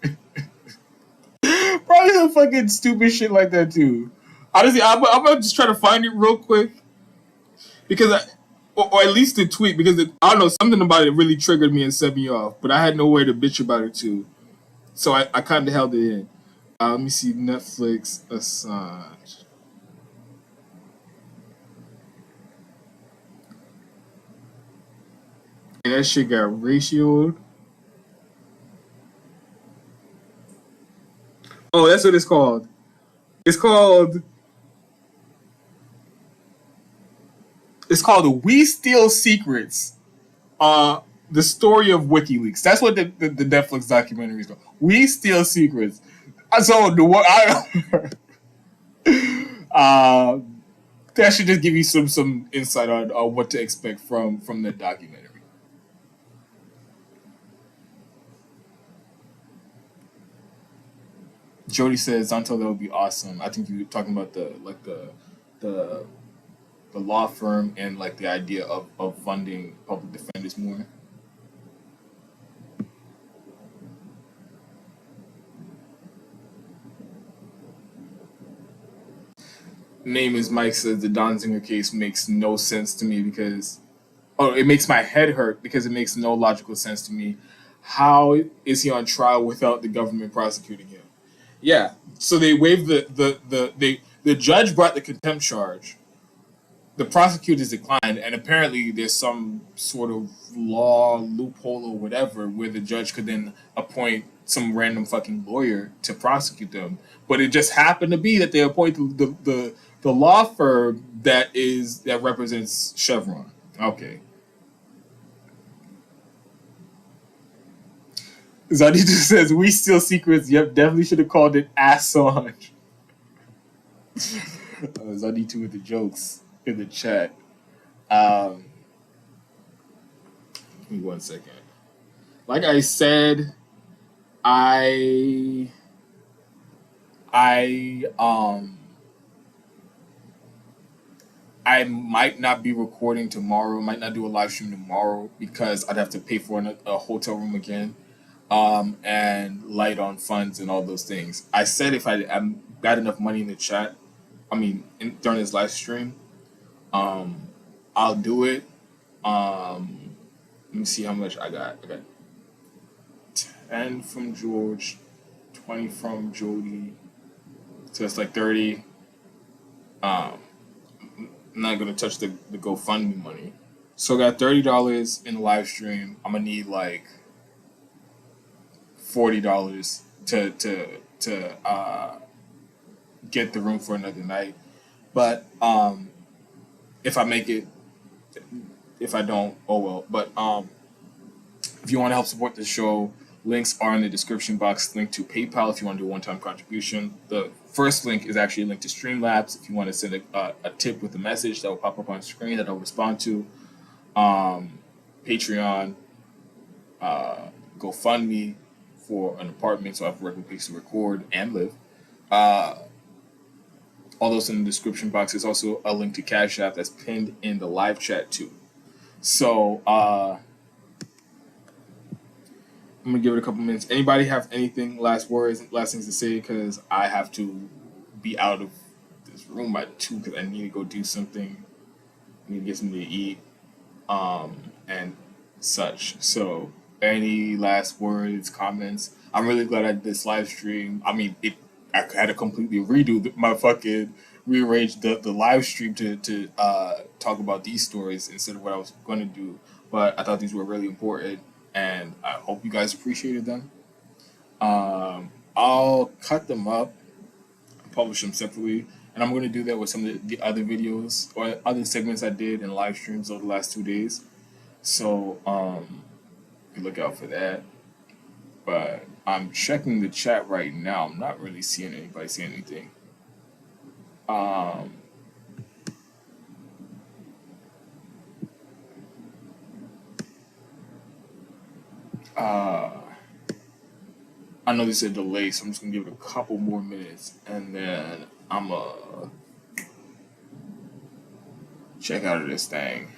Probably some fucking stupid shit like that too. Honestly, I'm gonna just try to find it real quick because or at least the tweet because I don't know, something about it really triggered me and set me off. But I had no way to bitch about it too, so I kind of held it in. Let me see, Netflix Assange. And that shit got ratioed. Oh, that's what it's called. It's called We Steal Secrets. The story of WikiLeaks. That's what the Netflix documentary is called. We Steal Secrets. So the what that should just give you some insight on what to expect from the documentary. Jody says, "Until that would be awesome." I think you were talking about the law firm and like the idea of funding public defenders more. Name is Mike says the Donziger case makes no sense to me because it makes my head hurt because it makes no logical sense to me. How is he on trial without the government prosecuting him? Yeah. So they waived the judge brought the contempt charge. The prosecutors declined, and apparently there's some sort of law loophole or whatever where the judge could then appoint some random fucking lawyer to prosecute them. But it just happened to be that they appointed the law firm that represents Chevron. Okay. Zanito says, we steal secrets. Yep, definitely should have called it Assange. Zanito with the jokes in the chat. Give me 1 second. Like I said, I might not be recording tomorrow. Might not do a live stream tomorrow because I'd have to pay for a hotel room again. And light on funds and all those things. I said if I got enough money in the chat, during this live stream, I'll do it. Let me see how much I got. I got 10 from George, 20 from Jody, so it's like 30. I'm not gonna touch the GoFundMe money. So I got $30 in the live stream. I'm gonna need like $40 to get the room for another night. But if I make it, if I don't, oh well. But if you want to help support the show, links are in the description box. Link to PayPal if you want to do a one-time contribution. The first link is actually a link to Streamlabs if you want to send a tip with a message that will pop up on screen that I'll respond to. Patreon, GoFundMe for an apartment so I have a regular place to record and live. All those in the description box. There's also a link to Cash App that's pinned in the live chat too. So I'm gonna give it a couple minutes. Anybody have anything, last words, last things to say? Because I have to be out of this room by 2 because I need to go do something. I need to get something to eat, and such. So any last words, comments? I'm really glad I did this live stream. I had to completely redo my fucking rearrange the live stream to talk about these stories instead of what I was going to do. But I thought these were really important, and I hope you guys appreciated them. I'll cut them up, publish them separately, and I'm going to do that with some of the other videos or other segments I did in live streams over the last 2 days. So look out for that. But I'm checking the chat right now. I'm not really seeing anybody say anything. I know there's a delay, so I'm just gonna give it a couple more minutes, and then I'm gonna check out of this thing.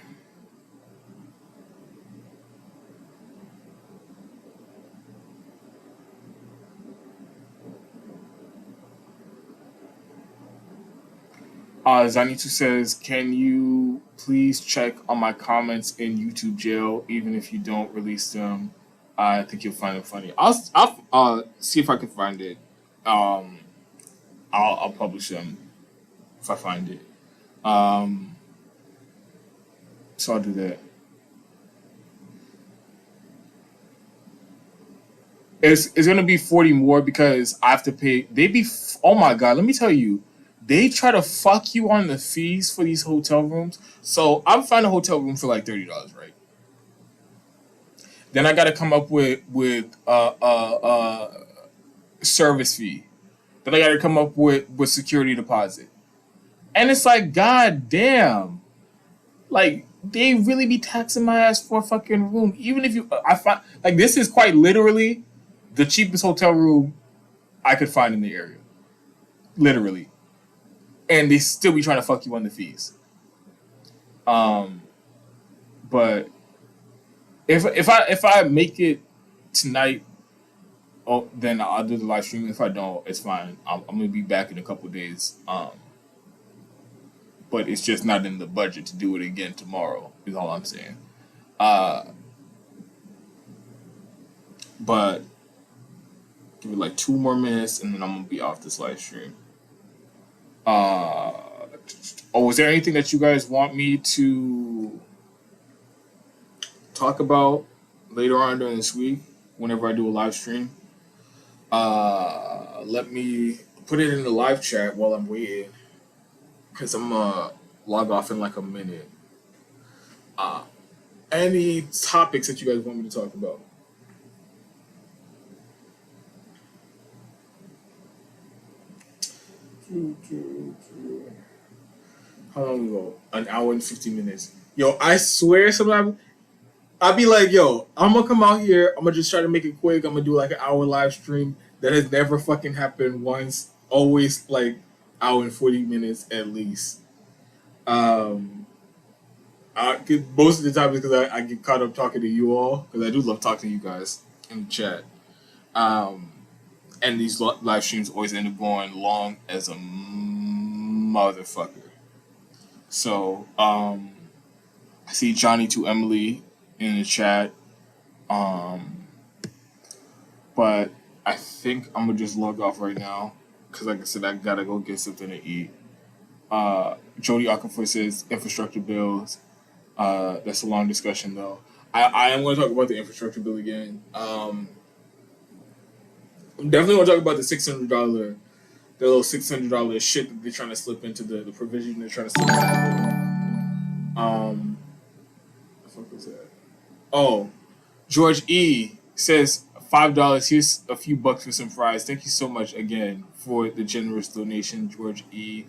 Zanitu says, "Can you please check on my comments in YouTube jail, even if you don't release them? I think you'll find it funny." I'll see if I can find it. I'll publish them if I find it. So I'll do that. It's gonna be 40 more because I have to pay. Oh my god, let me tell you. They try to fuck you on the fees for these hotel rooms. So I'm finding a hotel room for like $30, right? Then I got to come up with service fee. Then I got to come up with security deposit. And it's like, god damn, like they really be taxing my ass for a fucking room. Even if I find like this is quite literally the cheapest hotel room I could find in the area, literally. And they still be trying to fuck you on the fees. But if I make it tonight, then I'll do the live stream. If I don't, it's fine. I'm gonna be back in a couple days. But it's just not in the budget to do it again tomorrow. Is all I'm saying. But give it like 2 more minutes, and then I'm gonna be off this live stream. Was there anything that you guys want me to talk about later on during this week whenever I do a live stream? Let me put it in the live chat while I'm waiting, because I'm gonna log off in like a minute. Any topics that you guys want me to talk about? How long ago? An hour and 50 minutes. Yo, I swear sometimes I'll be like, yo, I'm gonna come out here, I'm gonna just try to make it quick, I'm gonna do like an hour live stream. That has never fucking happened once. Always like hour and 40 minutes at least. Most of the time is because I get caught up talking to you all, because I do love talking to you guys in the chat. And these live streams always end up going long as a motherfucker. So, I see Johnny to Emily in the chat. But I think I'm gonna just log off right now, because like I said, I gotta go get something to eat. Jody Okafor says infrastructure bills. That's a long discussion though. I am going to talk about the infrastructure bill again. I'm definitely going to talk about the $600, the little $600 shit that they're trying to slip into the provision they're trying to slip into. What the fuck was that? Oh, George E says $5. Here's a few bucks for some fries. Thank you so much again for the generous donation, George E.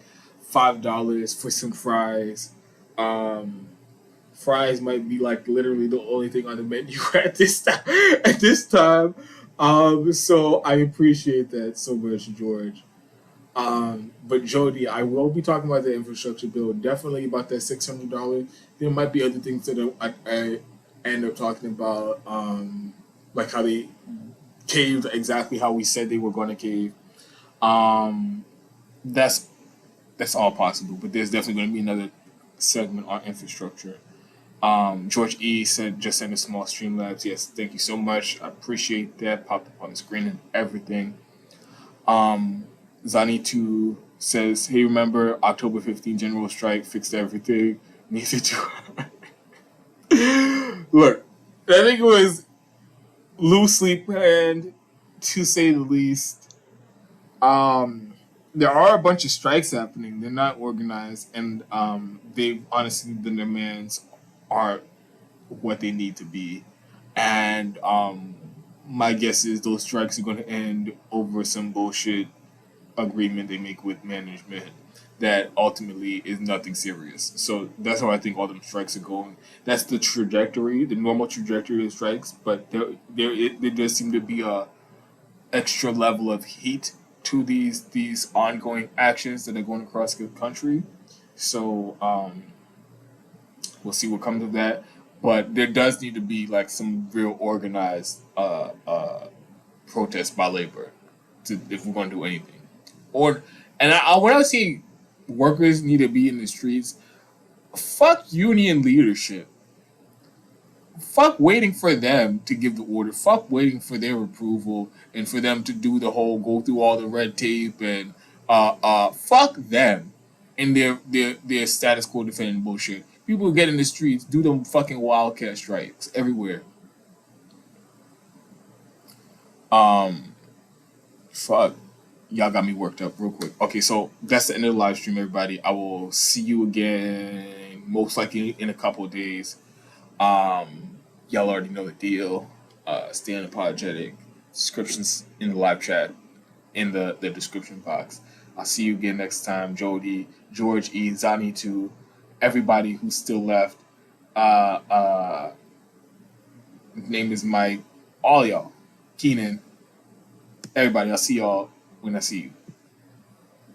$5 for some fries. Fries might be like literally the only thing on the menu at this time. So I appreciate that so much, George. But Jody, I will be talking about the infrastructure bill. Definitely about that $600. There might be other things that I end up talking about, like how they caved exactly how we said they were going to cave. That's all possible. But there's definitely going to be another segment on infrastructure. George E just sent a small Streamlabs. Yes, thank you so much. I appreciate that. Popped up on the screen and everything. Zani2 says, hey, remember October 15th general strike fixed everything? Neither do I. Look, I think it was loosely planned, to say the least. There are a bunch of strikes happening. They're not organized, and they honestly, the demands aren't what they need to be. And my guess is those strikes are going to end over some bullshit agreement they make with management that ultimately is nothing serious. So that's how I think all them strikes are going. That's the trajectory, the normal trajectory of strikes. But there does seem to be a extra level of heat to these ongoing actions that are going across the country. So we'll see what comes of that. But there does need to be like some real organized protest by labor if we're going to do anything. Or when I say workers need to be in the streets, fuck union leadership. Fuck waiting for them to give the order. Fuck waiting for their approval and for them to do the whole go through all the red tape and fuck them and their status quo defending bullshit. People get in the streets, do them fucking wildcat strikes everywhere. Fuck. Y'all got me worked up real quick. Okay, so that's the end of the live stream, everybody. I will see you again most likely in a couple of days. Y'all already know the deal. Stay unapologetic. Descriptions in the live chat, in the description box. I'll see you again next time. Jody, George E, Zani2, everybody who's still left. Name is Mike. All y'all. Keenan. Everybody, I'll see y'all when I see you.